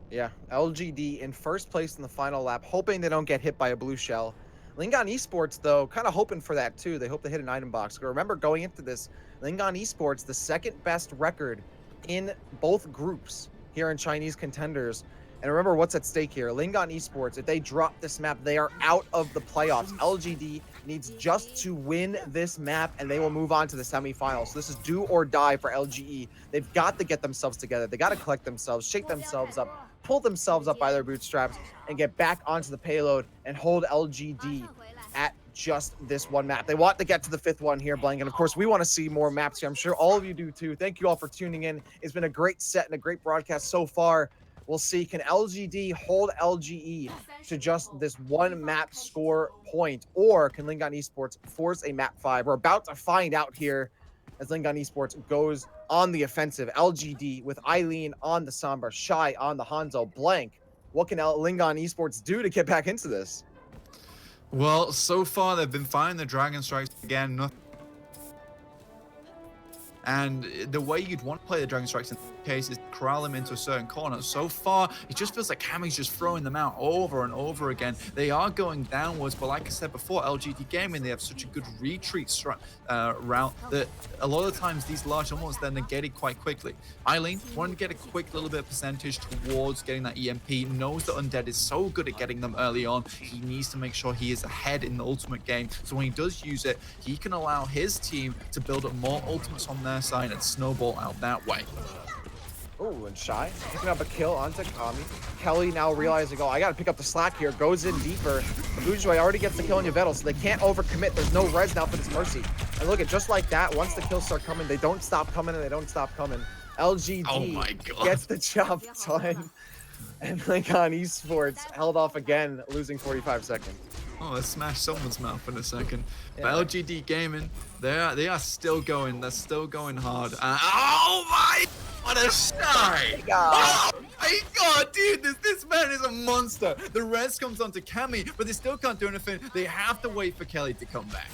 Yeah, LGD in first place in the final lap, hoping they don't get hit by a blue shell. Lingdan Esports, though, kind of hoping for that, too. They hope they hit an item box. Remember, going into this, Lingdan Esports, the second best record in both groups here in Chinese Contenders. And remember what's at stake here. Lingdan Esports, if they drop this map, they are out of the playoffs. LGD needs just to win this map, and they will move on to the semifinals. So this is do or die for LGE. They've got to get themselves together. They got to collect themselves, shake themselves up, pull themselves up by their bootstraps, and get back onto the payload and hold LGD at just this one map. They want to get to the 5th one here, Blank. And of course, we want to see more maps here. I'm sure all of you do too. Thank you all for tuning in. It's been a great set and a great broadcast so far. We'll see, can LGD hold LGE to just this one map score point, or can Lingdan Esports force a map 5? We're about to find out here as Lingdan Esports goes on the offensive. LGD with Eileen on the Sombra, Shy on the Hanzo. Blank, what can Lingdan Esports do to get back into this? Well, so far they've been firing the Dragon Strikes again. Nothing. And the way you'd want to play the Dragon Strikes in this case is corral them into a certain corner. So far, it just feels like Kami's just throwing them out over and over again. They are going downwards, but like I said before, LGD Gaming, they have such a good retreat route that a lot of times these large numbers they're negated quite quickly. Eileen wanted to get a quick little bit of percentage towards getting that EMP, knows that Undead is so good at getting them early on. He needs to make sure he is ahead in the ultimate game. So when he does use it, he can allow his team to build up more ultimates on their side and snowball out that way. Ooh, and Shy picking up a kill onto Kami. Kelly now realizing, oh, I gotta pick up the slack here. Goes in deeper. Bujue already gets the kill on Yvettle, so they can't overcommit. There's no res now for this Mercy. And look at just like that, once the kills start coming, they don't stop coming and they don't stop coming. LGD Oh my God. gets the job done. And Lingdan Esports held off again, losing 45 seconds. Oh, I smashed someone's mouth in a second. Yeah. But LGD Gaming, they are still going. They're still going hard. Oh my! What a Shy! Oh my God, dude! This man is a monster. The rest comes onto Cammy, but they still can't do anything. They have to wait for Kelly to come back.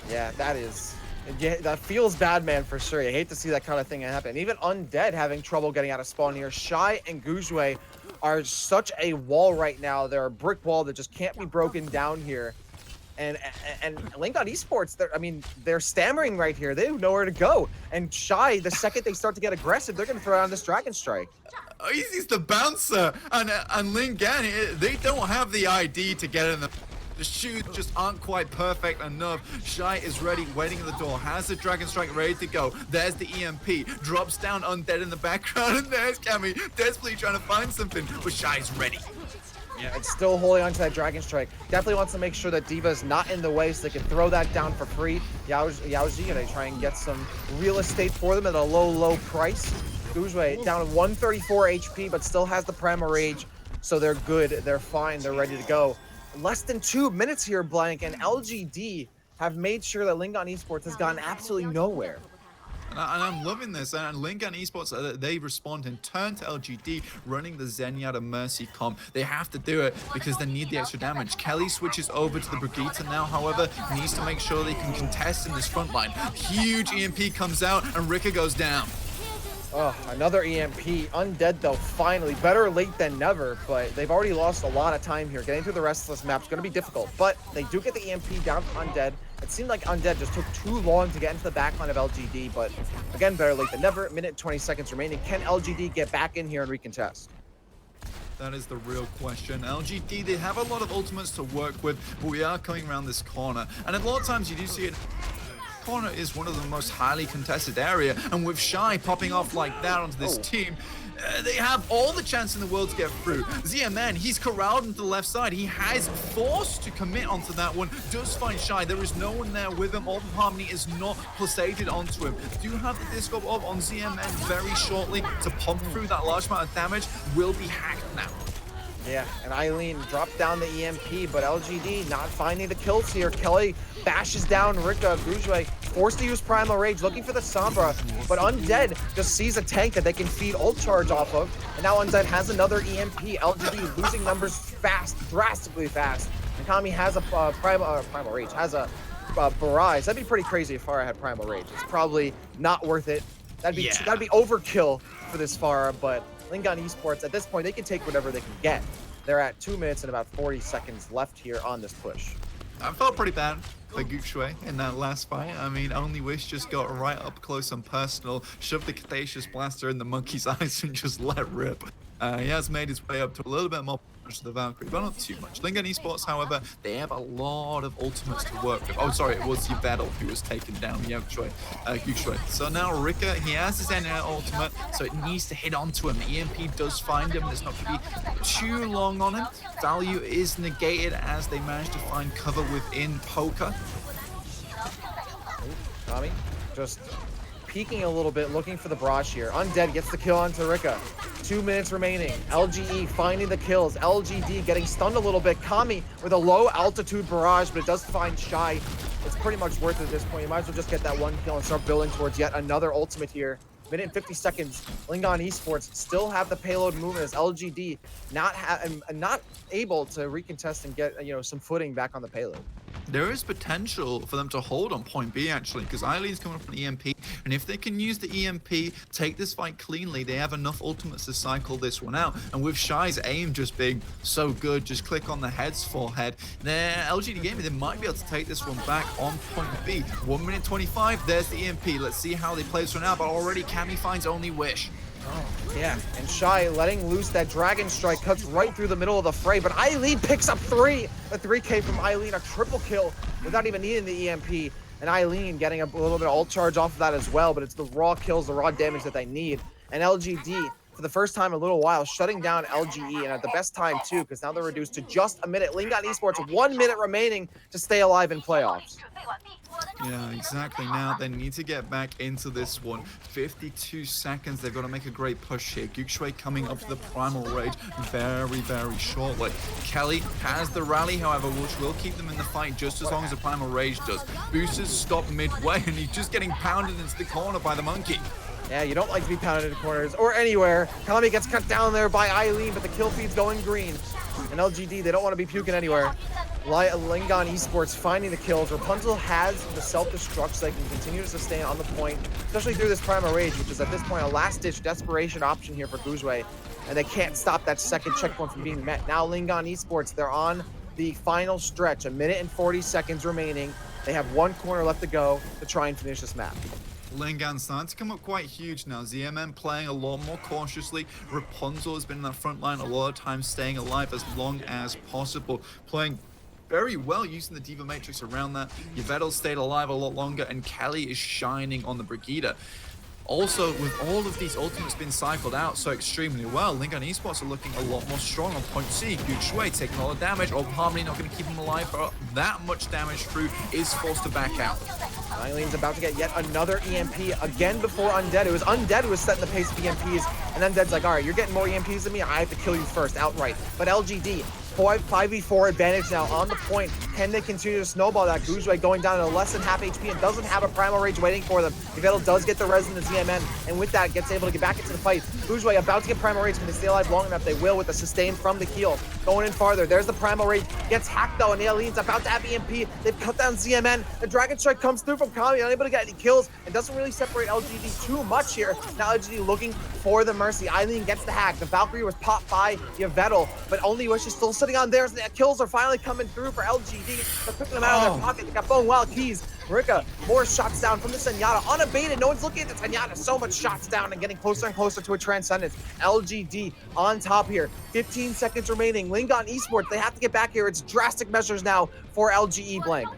Yeah, that feels bad, man, for sure. I hate to see that kind of thing happen. Even Undead having trouble getting out of spawn here. Shy and Gujue are such a wall right now. They're a brick wall that just can't be broken down here. And Lingdan Esports, they're stammering right here. They have nowhere to go. And Shy, the second they start to get aggressive, they're going to throw down this Dragon Strike. Oasis the bouncer, and Lingdan, they don't have the ID to get in the... The shoots just aren't quite perfect enough. Shy is ready, waiting at the door, has the Dragon Strike ready to go. There's the EMP, drops down Undead in the background, and there's Cammy desperately trying to find something, but Shy's ready. Yeah, it's still holding on to that Dragon Strike. Definitely wants to make sure that Diva's not in the way so they can throw that down for free. Yaoji gonna try and get some real estate for them at a low price. Gujue down 134 HP, but still has the Primal Rage, so they're good, they're fine, they're ready to go. Less than 2 minutes here, Blank, and LGD have made sure that Lingdan Esports has gone absolutely nowhere. And I'm loving this. And Lingdan Esports, they respond in turn to LGD, running the Zenyatta Mercy comp. They have to do it because they need the extra damage. Kelly switches over to the Brigitte now, however, needs to make sure they can contest in this front line. Huge EMP comes out, and Rika goes down. Oh, another EMP. Undead, though, finally. Better late than never, but they've already lost a lot of time here. Getting through the rest of this map is going to be difficult, but they do get the EMP down to Undead. It seemed like Undead just took too long to get into the backline of LGD, but again, better late than never. Minute and 20 seconds remaining. Can LGD get back in here and recontest? That is the real question. LGD, they have a lot of ultimates to work with, but we are coming around this corner. And a lot of times you do see it. Corner is one of the most highly contested area, and with Shy popping off like that onto this team, they have all the chance in the world to get through. ZMN, he's corralled into the left side. He has forced to commit onto that one, does find Shy. There is no one there with him. All of Harmony is not pulsated onto him. Do have the disco orb on ZMN very shortly to pump through that large amount of damage. Will be hacked now. Yeah, and Eileen dropped down the EMP, but LGD not finding the kills here. Kelly bashes down Rika. Gujue forced to use Primal Rage, looking for the Sombra, but Undead just sees a tank that they can feed ult charge off of, and now Undead has another EMP. LGD losing numbers fast, drastically fast. And Kami has a Primal Rage, has a Barrage. That'd be pretty crazy if Farah had Primal Rage. It's probably not worth it. That'd be overkill for this Farah, but Lingdan Esports, at this point, they can take whatever they can get. They're at 2 minutes and about 40 seconds left here on this push. I felt pretty bad for Gujue in that last fight. I mean, Only Wish just got right up close and personal, shoved the Cretaceous Blaster in the monkey's eyes and just let rip. He has made his way up to a little bit more damage to the Valkyrie, but not too much. Lingdan Esports, however, they have a lot of ultimates to work with. Oh, sorry, it was Yvettle who was taken down, Gujue. So now Rika, he has his NL ultimate, so it needs to hit onto him. The EMP does find him. There's not going to be too long on him. Value is negated as they manage to find cover within Poker. Tommy just peeking a little bit, looking for the Barrage here. Undead gets the kill onto Rika. 2 minutes remaining. LGE finding the kills. LGD getting stunned a little bit. Kami with a low altitude Barrage, but it does find Shy. It's pretty much worth it at this point. You might as well just get that one kill and start building towards yet another ultimate here. Minute and 50 seconds. Lingdan Esports still have the payload movement as LGD not able to recontest and get some footing back on the payload. There is potential for them to hold on point B, actually, because Eileen's coming up with an EMP, and if they can use the EMP, take this fight cleanly, they have enough ultimates to cycle this one out. And with Shy's aim just being so good, just click on the head's forehead, LGD Gaming, they might be able to take this one back on point B. 1 minute 25, there's the EMP. Let's see how they play this one out, but already Cammy finds Only Wish. Oh, yeah, and Shy letting loose that Dragon Strike cuts right through the middle of the fray, but Eileen picks up three. A 3K from Eileen, a triple kill without even needing the EMP. And Eileen getting a little bit of ult charge off of that as well, but it's the raw kills, the raw damage that they need. and LGD, for the first time in a little while, shutting down LGE, and at the best time too, because now they're reduced to just a minute. Lingdan Esports, 1 minute remaining to stay alive in playoffs. Yeah, exactly. Now they need to get back into this one. 52 seconds. They've got to make a great push here. Gukshui coming up to the Primal Rage very, very shortly. Kelly has the rally, however, which will keep them in the fight just as long as the Primal Rage does. Boosters stop midway, and he's just getting pounded into the corner by the monkey. Yeah, you don't like to be pounded into corners or anywhere. Kami gets cut down there by Eileen, but the kill feed's going green. And LGD, they don't want to be puking anywhere. Lingdan Esports finding the kills. Rapunzel has the self-destruct so they can continue to sustain on the point, especially through this Primal Rage, which is at this point a last-ditch desperation option here for Guzwe. And they can't stop that second checkpoint from being met. Now Lingdan Esports, they're on the final stretch, 1 minute and 40 seconds remaining. They have one corner left to go to try and finish this map. Lingdan starting to come up quite huge now. ZMM playing a lot more cautiously. Rapunzel has been in that front line a lot of times, staying alive as long as possible. Playing very well using the Diva Matrix around that. Yvettel stayed alive a lot longer, and Kelly is shining on the Brigida. Also, with all of these ultimates being cycled out so extremely well, Lingdan Esports are looking a lot more strong on point C. Gukshui taking a lot of damage. Orb of Harmony not going to keep him alive, but that much damage through is forced to back out. Eileen's about to get yet another EMP again before Undead. It was Undead who was setting the pace of EMPs, and Undead's like, all right, you're getting more EMPs than me, I have to kill you first outright. But LGD, 5v4 advantage now on the point. Can they continue to snowball that? Guzwe going down to less than half HP and doesn't have a Primal Rage waiting for them. Yvettel does get the res in the ZMN, and with that gets able to get back into the fight. Guzwe about to get Primal Rage. Can they stay alive long enough? They will with the sustain from the heal. Going in farther. There's the Primal Rage. Gets hacked though, and Eileen's about to have EMP. They've cut down ZMN. The Dragon Strike comes through from Kami, unable to get any kills, and doesn't really separate LGD too much here. Now LGD looking for the Mercy. Eileen gets the hack. The Valkyrie was popped by Yvettel, but only was she's still sitting on there. So the kills are finally coming through for LGD. They're picking them out of their pocket. They got Bone Wild Keys. Marika, more shots down from the Zenyatta. Unabated, no one's looking at the Zenyatta. So much shots down and getting closer and closer to a Transcendence. LGD on top here. 15 seconds remaining. Lingdan Esports, they have to get back here. It's drastic measures now for LGE Blank.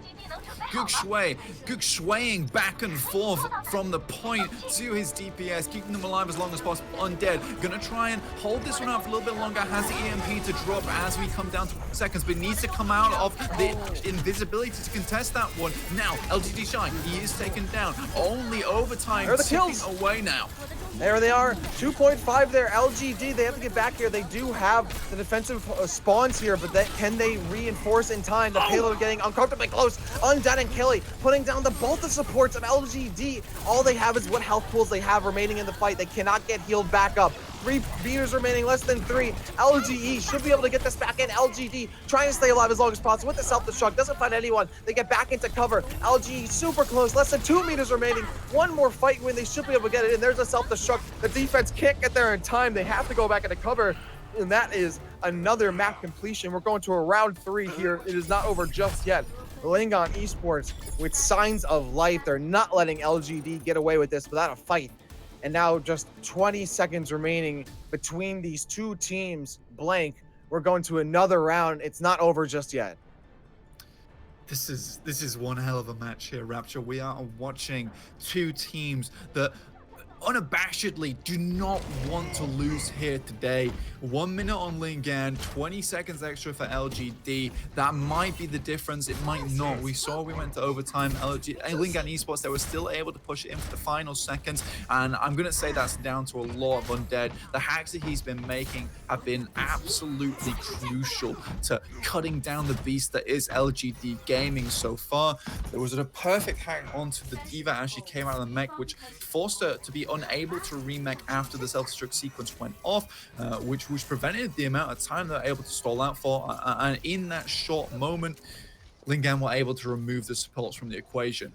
Gukshuiing back and forth from the point to his DPS, keeping them alive as long as possible. Undead, gonna try and hold this one out for a little bit longer. Has the EMP to drop as we come down to seconds, but needs to come out of the invisibility to contest that one. Now, LGD Shine, he is taken down. Only overtime There are the kills away now. There they are, 2.5 there. LGD, they have to get back here. They do have the defensive spawns here, but can they reinforce in time? The payload getting uncomfortably close. Undead and Kelly putting down both the supports of LGD. All they have is what health pools they have remaining in the fight. They cannot get healed back up. 3 meters remaining, less than 3. LGE should be able to get this back in. LGD trying to stay alive as long as possible with the self-destruct. Doesn't find anyone. They get back into cover. LGE super close, less than 2 meters remaining. One more fight win. They should be able to get it in. There's a self-destruct. The defense can't get there in time. They have to go back into cover. And that is another map completion. We're going to a round 3 here. It is not over just yet. Lingdan Esports with signs of life. They're not letting LGD get away with this without a fight. And now just 20 seconds remaining between these two teams. Blank. We're going to another round. It's not over just yet. This is one hell of a match here, Rapture. We are watching two teams that unabashedly do not want to lose here today. 1 minute on Lingdan, 20 seconds extra for LGD. That might be the difference. It might not. We saw we went to overtime. Lingdan Esports, they were still able to push it in for the final seconds. And I'm going to say that's down to a lot of Undead. The hacks that he's been making have been absolutely crucial to cutting down the beast that is LGD Gaming so far. There was a perfect hack onto the Diva as she came out of the mech, which forced her to be unable to remech after the self-destruct sequence went off, which prevented the amount of time they were able to stall out for. And in that short moment, Lingdan were able to remove the supports from the equation.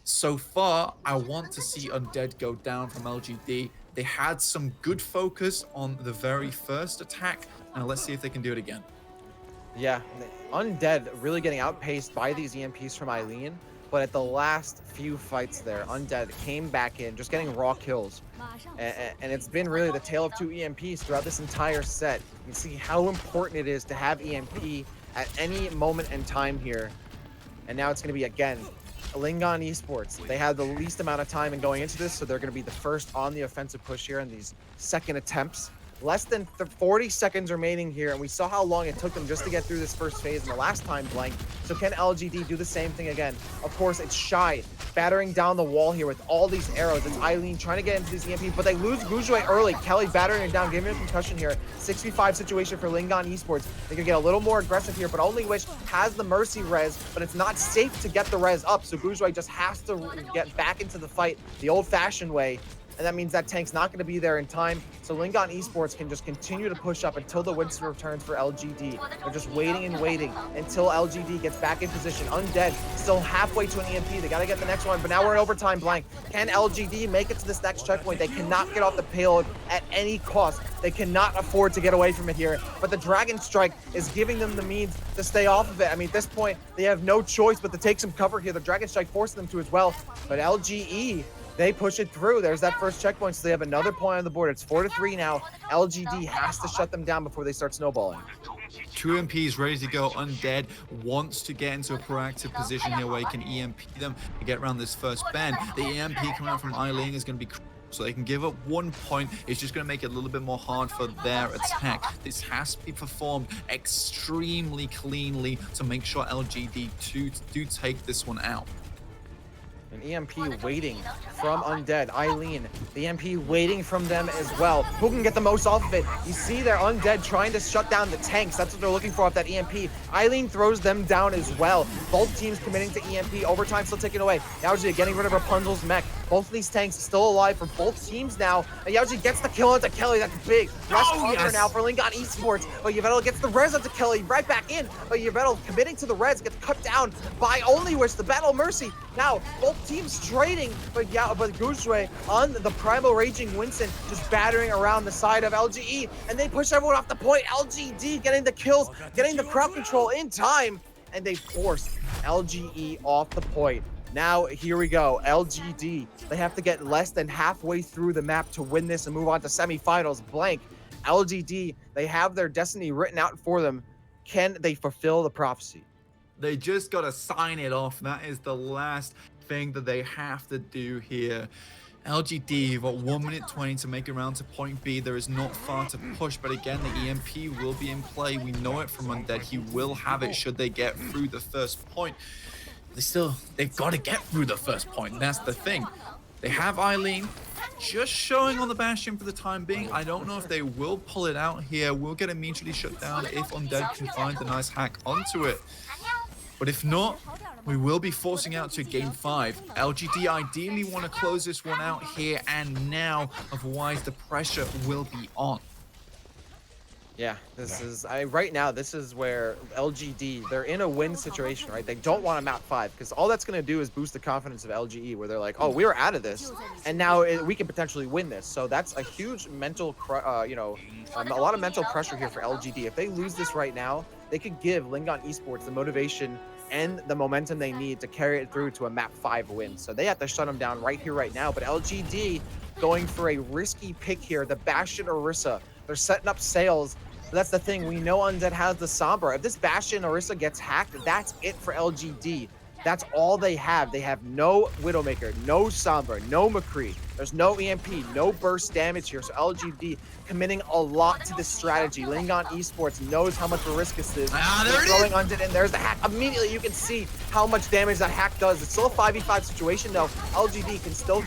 So far, I want to see Undead go down from LGD. They had some good focus on the very first attack, and let's see if they can do it again. Yeah, Undead really getting outpaced by these EMPs from Eileen. But at the last few fights there, Undead came back in, just getting raw kills. And it's been really the tale of two EMPs throughout this entire set. You see how important it is to have EMP at any moment in time here. And now it's going to be, again, Lingdan Esports, they had the least amount of time in going into this, so they're going to be the first on the offensive push here in these second attempts. Less than 40 seconds remaining here, and we saw how long it took them just to get through this first phase in the last time blank. So can LGD do the same thing again? Of course, it's Shy battering down the wall here with all these arrows. It's Eileen trying to get into these EMPs, but they lose Gujue early. Kelly battering it down, giving him a concussion here. 6v5 situation for Lingdan Esports. They're gonna get a little more aggressive here, but Only Wish has the Mercy res, but it's not safe to get the res up, so Gujue just has to get back into the fight the old-fashioned way. And that means that tank's not going to be there in time. So Lingdan Esports can just continue to push up until the Winston returns for LGD. They're just waiting and waiting until LGD gets back in position. Undead still halfway to an EMP. They got to get the next one, but now we're in overtime blank. Can LGD make it to this next checkpoint? They cannot get off the payload at any cost. They cannot afford to get away from it here. But the Dragon Strike is giving them the means to stay off of it. I mean, at this point, they have no choice but to take some cover here. The Dragon Strike forcing them to as well. But LGE, they push it through. There's that first checkpoint, so they have another point on the board. It's 4-3 now. LGD has to shut them down before they start snowballing. 2 MPs ready to go. Undead wants to get into a proactive position here where he can EMP them to get around this first bend. The EMP coming out from Eileen is going to be so they can give up 1 point. It's just going to make it a little bit more hard for their attack. This has to be performed extremely cleanly to make sure LGD do take this one out. An EMP waiting from Undead. Eileen, the EMP waiting from them as well. Who can get the most off of it? You see they're Undead trying to shut down the tanks. That's what they're looking for off that EMP. Eileen throws them down as well. Both teams committing to EMP. Overtime still taken away. Yauji getting rid of Rapunzel's mech. Both of these tanks still alive for both teams now. And Yauji gets the kill onto Kelly. That's big. Less cover now for Lingdan Esports. But Yvettle gets the res onto Kelly. Right back in. But Yvettle committing to the res gets cut down by Only Wish. The Battle of Mercy. Now, both teams trading, but Gujue on the Primal Raging Winston just battering around the side of LGE, and they push everyone off the point. LGD getting the kills, getting the crowd control in time, and they force LGE off the point. Now, here we go. LGD, they have to get less than halfway through the map to win this and move on to semifinals blank. LGD, they have their destiny written out for them. Can they fulfill the prophecy? They just got to sign it off. That is the last thing that they have to do here. LGD, you've got 1 minute 20 to make it around to point B. There is not far to push, but again, the EMP will be in play. We know it from Undead. He will have it should they get through the first point. They've got to get through the first point. And that's the thing. They have Eileen just showing on the Bastion for the time being. I don't know if they will pull it out here. We'll get immediately shut down if Undead can find the nice hack onto it. But if not, we will be forcing out to game 5. LGD ideally want to close this one out here and now, otherwise the pressure will be on. Yeah, right now, this is where LGD, they're in a win situation, right? They don't want to map 5 because all that's going to do is boost the confidence of LGE where they're like, oh, we were out of this and now we can potentially win this. So that's a huge mental, a lot of mental pressure here for LGD. If they lose this right now, they could give Lingdan Esports the motivation and the momentum they need to carry it through to a map 5 win. So they have to shut them down right here, right now. But LGD going for a risky pick here, the Bastion Orisa. They're setting up sails. But that's the thing. We know Undead has the Sombra. If this Bastion Orisa gets hacked, that's it for LGD. That's all they have. They have no Widowmaker, no Sombra, no McCree. There's no EMP, no burst damage here. So LGD committing a lot to this strategy. Lingdan Esports knows how much of a risk this is. There it throwing is. Undead in. There's the hack. Immediately you can see how much damage that hack does. It's still a 5v5 situation though. LGE can still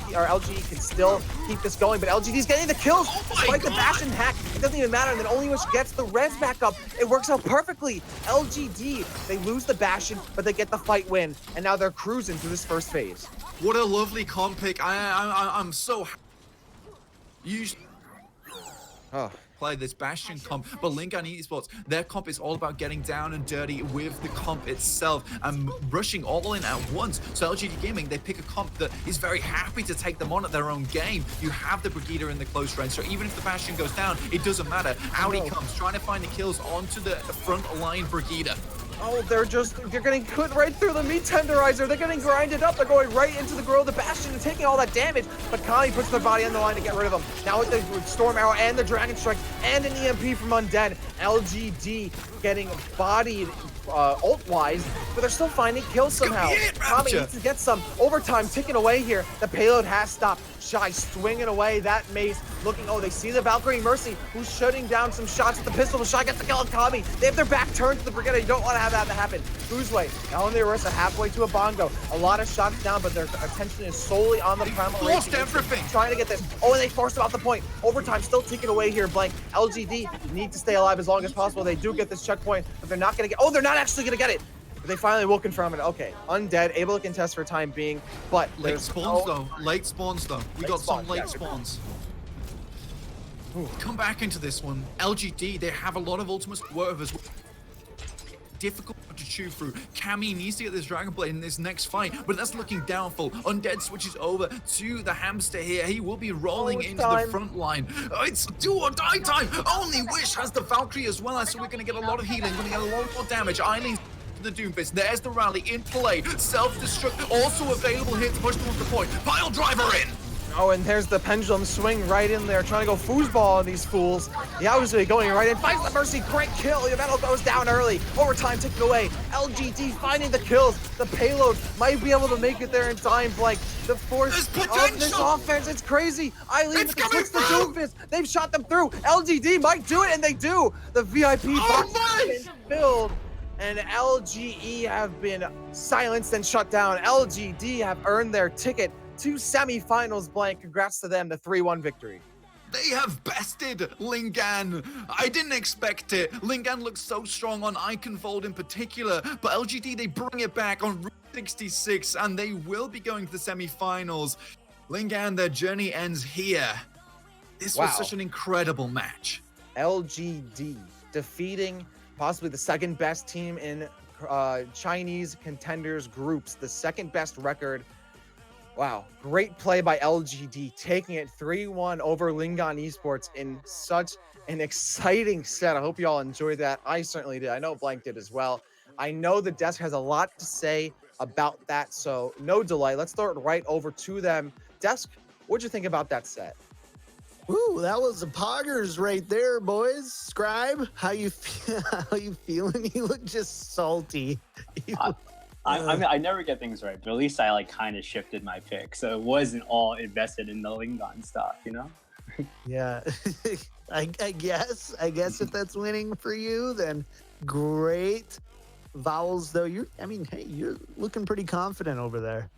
keep this going, but LGD's getting the kills. Despite the Bastion hack, it doesn't even matter. And then Only Wish gets the res back up. It works out perfectly. LGD, they lose the Bastion, but they get the fight win. And now they're cruising through this first phase. What a lovely comp pick. I'm so play this Bastion comp, but Lingdan Esports, their comp is all about getting down and dirty with the comp itself and rushing all in at once. So LGD Gaming, they pick a comp that is very happy to take them on at their own game. You have the Brigida in the close range, so even if the Bastion goes down, it doesn't matter. Out he comes, trying to find the kills onto the front line Brigida. Oh, they're getting put right through the meat tenderizer. They're getting grinded up. They're going right into the grill of the Bastion and taking all that damage. But Kami puts their body on the line to get rid of them. Now with the Storm Arrow and the Dragon Strike and an EMP from Undead, LGD getting bodied ult-wise, but they're still finding kills somehow. Kami needs to get some overtime ticking away here. The payload has stopped. Shy swinging away that mace, looking, oh, they see the Valkyrie Mercy, who's shutting down some shots with the pistol. Shy gets the kill on Kami. They have their back turned to the Brigada. You don't want to have that to happen. Fuzue, now on the Orisa, halfway to a Bongo. A lot of shots down, but their attention is solely on the Primal Rage. Lost everything. Trying to get this. Oh, and they forced him off the point. Overtime still ticking away here, Blank. LGD need to stay alive as long as possible. They do get this checkpoint, but they're not going to get, oh, they're not actually going to get it. They finally will confirm it. Okay, Undead, able to contest for time being, but late spawns though. Late spawns though. We got some late spawns. Come back into this one. LGD, they have a lot of ultimates to work with as well. Difficult to chew through. Kami needs to get this Dragon Blade in this next fight, but that's looking doubtful. Undead switches over to the hamster here. He will be rolling into the front line. It's do or die time. Only Wish has the Valkyrie as well, so we're going to get a lot of healing. We're going to get a lot more damage. Eileen's the Doomfist. There's the rally in play. Self-destruct also available here to push towards the point. Pile driver in. Oh, and there's the pendulum swing right in there, trying to go foosball on these fools. The obviously going right in, finds the Mercy, great kill. The metal goes down early. Overtime ticking away. LGD finding the kills. The payload might be able to make it there in time. Like the force of this offense, it's crazy. Eileen with the switch to Doomfist. They've shot them through. LGD might do it, and they do. The VIP box has been filled. And LGE have been silenced and shut down. LGD have earned their ticket to semifinals, Blank. Congrats to them, the 3-1 victory. They have bested Lingdan. I didn't expect it. Lingdan looks so strong on Eichanwalde in particular, but LGD, they bring it back on Route 66, and they will be going to the semifinals. Lingdan, their journey ends here. This was such an incredible match. LGD defeating possibly the second best team in Chinese contenders groups, the second best record. Wow, great play by LGD, taking it 3-1 over Lingdan Esports in such an exciting set. I hope you all enjoyed that. I certainly did. I know Blank did as well. I know the desk has a lot to say about that, so no delay. Let's throw it right over to them. Desk, what'd you think about that set? Ooh, that was the poggers right there, boys. Scribe, how you feeling? You look just salty. I mean, I never get things right, but at least I like kind of shifted my pick, so it wasn't all invested in the Lingdan stuff, you know? Yeah, I guess if that's winning for you, then great. Vowels, though, hey, you're looking pretty confident over there.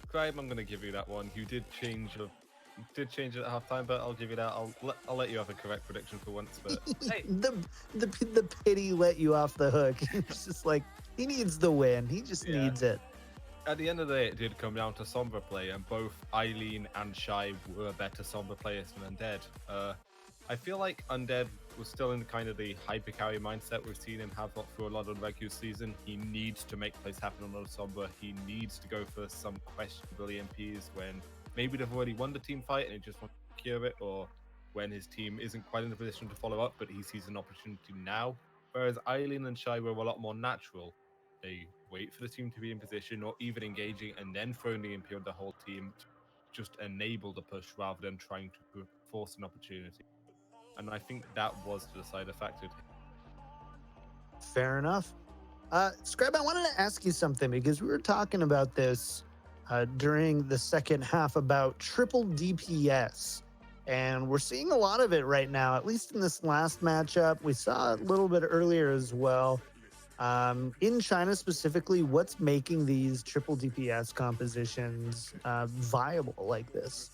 Scribe, I'm gonna give you that one. You did change it at halftime, but I'll give you that. I'll let you have a correct prediction for once. But hey, the pity let you off the hook. It's just like he needs the win. He just needs it. At the end of the day, it did come down to Sombra play, and both Eileen and Shy were better Sombra players than Undead. I feel like Undead was still in kind of the hyper carry mindset we've seen him have through a lot of the regular season. He needs to make plays happen on another Sombra. He needs to go for some questionable EMPs when maybe they've already won the team fight and he just wants to cure it, or when his team isn't quite in a position to follow up, but he sees an opportunity now. Whereas Eileen and Shy were a lot more natural. They wait for the team to be in position or even engaging and then throwing the EMP on the whole team to just enable the push rather than trying to force an opportunity. And I think that was the decisive factor. Fair enough. Scribe, I wanted to ask you something because we were talking about this during the second half about triple DPS. And we're seeing a lot of it right now, at least in this last matchup. We saw it a little bit earlier as well. In China specifically, what's making these triple DPS compositions viable like this?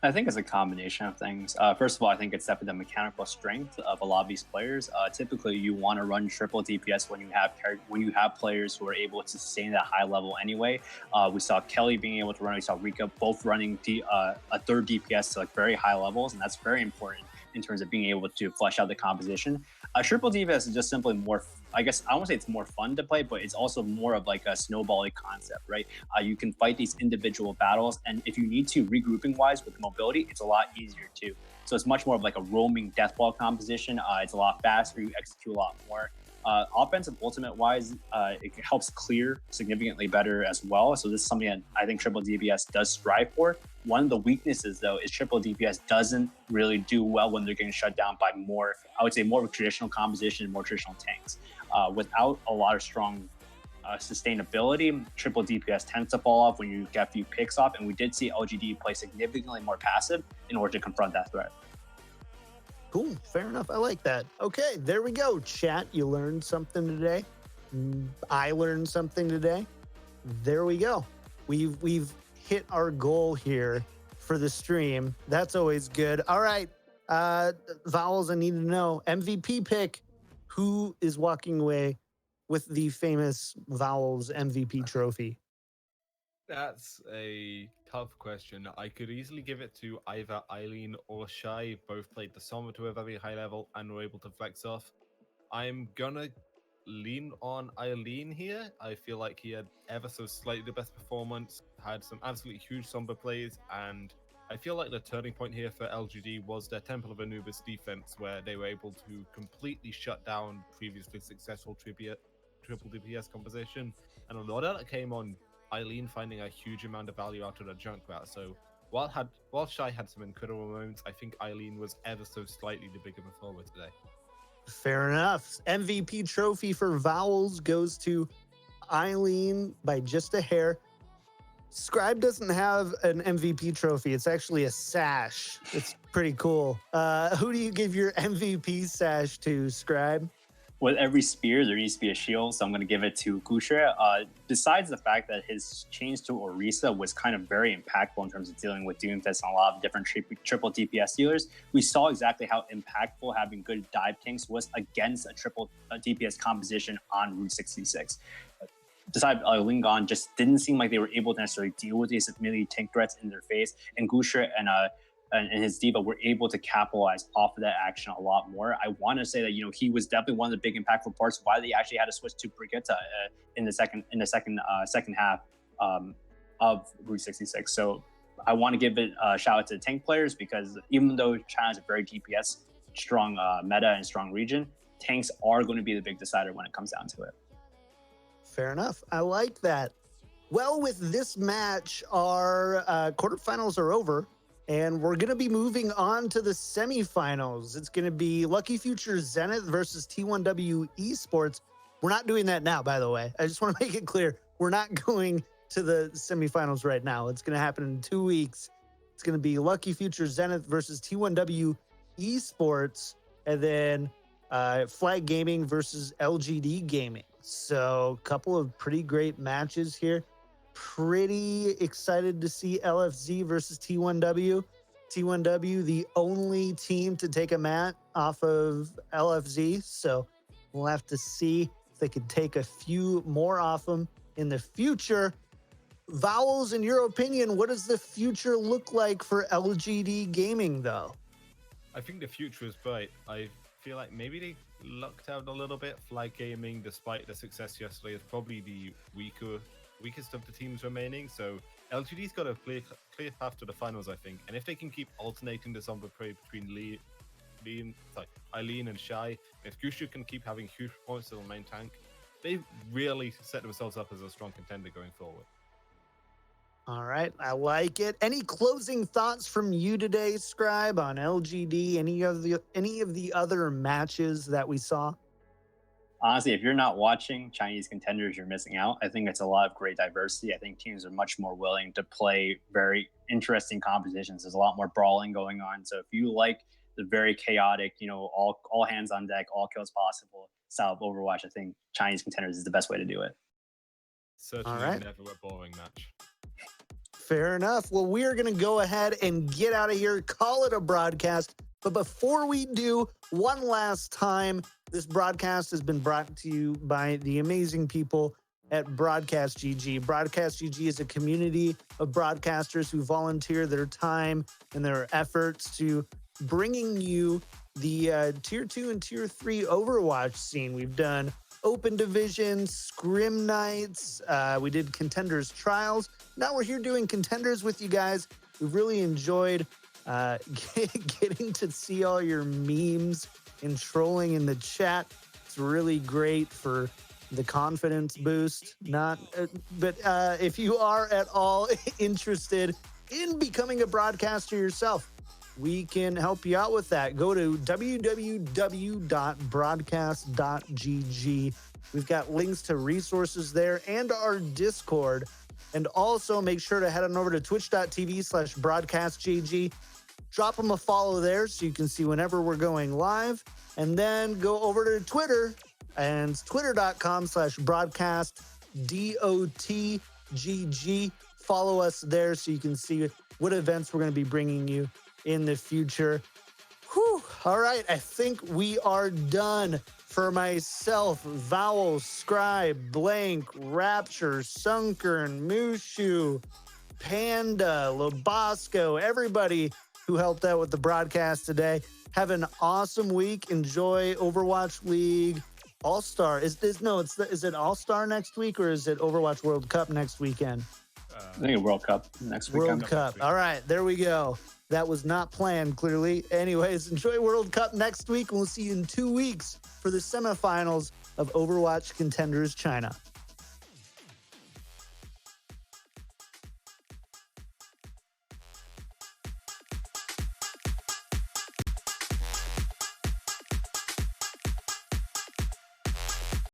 I think it's a combination of things. First of all, I think it's definitely the mechanical strength of a lot of these players. Typically, you want to run triple DPS when you have players who are able to sustain that high level anyway. We saw Kelly being able to run. We saw Rika both running a third DPS to like very high levels, and that's very important in terms of being able to flesh out the composition. Triple DPS is just simply more, I guess I won't say it's more fun to play, but it's also more of like a snowball concept, right? You can fight these individual battles, and if you need to, regrouping wise with mobility, it's a lot easier too. So it's much more of like a roaming deathball composition. It's a lot faster, you execute a lot more. Offensive ultimate wise, it helps clear significantly better as well. So this is something that I think triple DPS does strive for. One of the weaknesses though is triple DPS doesn't really do well when they're getting shut down by more, I would say more of a traditional composition, more traditional tanks. Without a lot of strong sustainability, triple DPS tends to fall off when you get a few picks off, and we did see LGD play significantly more passive in order to confront that threat. Cool, fair enough. I like that. Okay, there we go. Chat, you learned something today. I learned something today. There we go. We've hit our goal here for the stream. That's always good. All right, Vowels, I need to know MVP pick. Who is walking away with the famous Vowels MVP trophy? That's a tough question. I could easily give it to either Eileen or Shy. Both played the Summer to a very high level and were able to flex off. I'm gonna lean on Eileen here. I feel like he had ever so slightly the best performance, had some absolutely huge Sombra plays, and I feel like the turning point here for LGD was their Temple of Anubis defense, where they were able to completely shut down previously successful triple DPS composition. And a lot of that came on Eileen finding a huge amount of value out of the Junkrat. So while Shy had some incredible moments, I think Eileen was ever so slightly the bigger performer today. Fair enough. MVP trophy for Vowels goes to Eileen by just a hair. Scribe doesn't have an MVP trophy. It's actually a sash. It's pretty cool. Who do you give your MVP sash to, Scribe? With every spear, there needs to be a shield, so I'm going to give it to Kusher. Besides the fact that his change to Orisa was kind of very impactful in terms of dealing with Doomfist and a lot of different triple DPS dealers, we saw exactly how impactful having good dive tanks was against a triple DPS composition on Route 66. Besides, Lingdan just didn't seem like they were able to necessarily deal with these melee tank threats in their face, and Kusher and his diva were able to capitalize off of that action a lot more. I want to say that he was definitely one of the big impactful parts why they actually had to switch to Brigitte in the second half of Route 66. So I want to give it a shout out to the tank players, because even though China is a very DPS strong meta and strong region, tanks are going to be the big decider when it comes down to it. Fair enough. I like that. Well, with this match, our quarterfinals are over. And we're going to be moving on to the semifinals. It's going to be Lucky Future Zenith versus T1W Esports. We're not doing that now, by the way. I just want to make it clear. We're not going to the semifinals right now. It's going to happen in 2 weeks. It's going to be Lucky Future Zenith versus T1W Esports. And then Flag Gaming versus LGD Gaming. So a couple of pretty great matches here. Pretty excited to see LFZ versus T1W. T1W, the only team to take a mat off of LFZ. So we'll have to see if they can take a few more off them in the future. Vowels, in your opinion, what does the future look like for LGD Gaming, though? I think the future is bright. I feel like maybe they lucked out a little bit. Flag Gaming, despite the success yesterday, is probably the weakest of the teams remaining, so LGD's got a clear path to the finals, I think. And if they can keep alternating the Sombra play between Eileen and Shy, if Gushu can keep having huge points to the main tank, they've really set themselves up as a strong contender going forward. All right, I like it. Any closing thoughts from you today, Scribe, on LGD, any of the other matches that we saw? Honestly, if you're not watching Chinese Contenders, you're missing out. I think it's a lot of great diversity. I think teams are much more willing to play very interesting competitions. There's a lot more brawling going on. So if you like the very chaotic, all hands on deck, all kills possible style of Overwatch, I think Chinese Contenders is the best way to do it. Certainly never a boring match. Fair enough. Well, we are going to go ahead and get out of here, call it a broadcast. But before we do, one last time, this broadcast has been brought to you by the amazing people at Broadcast.gg. Broadcast.gg is a community of broadcasters who volunteer their time and their efforts to bringing you the Tier 2 and Tier 3 Overwatch scene. We've done Open Division, Scrim Nights. We did Contenders Trials. Now we're here doing Contenders with you guys. We've really enjoyed getting to see all your memes and trolling in the chat. It's really great for the confidence boost. But if you are at all interested in becoming a broadcaster yourself, we can help you out with that. Go to www.broadcast.gg. We've got links to resources there and our Discord. And also make sure to head on over to twitch.tv/broadcast.gg. Drop them a follow there so you can see whenever we're going live. And then go over to Twitter, and it's twitter.com/broadcast.dotgg. Follow us there so you can see what events we're going to be bringing you in the future. Whew. All right, I think we are done. For myself, Vowel, Scribe, Blank, Rapture, Sunkern, Mushu, Panda, Lobosco, everybody who helped out with the broadcast today. Have an awesome week. Enjoy Overwatch League All-Star. Is it All-Star next week, or is it Overwatch World Cup next weekend? I think World Cup next weekend. World Cup. All right, there we go. That was not planned, clearly. Anyways, enjoy World Cup next week, and we'll see you in 2 weeks for the semifinals of Overwatch Contenders China.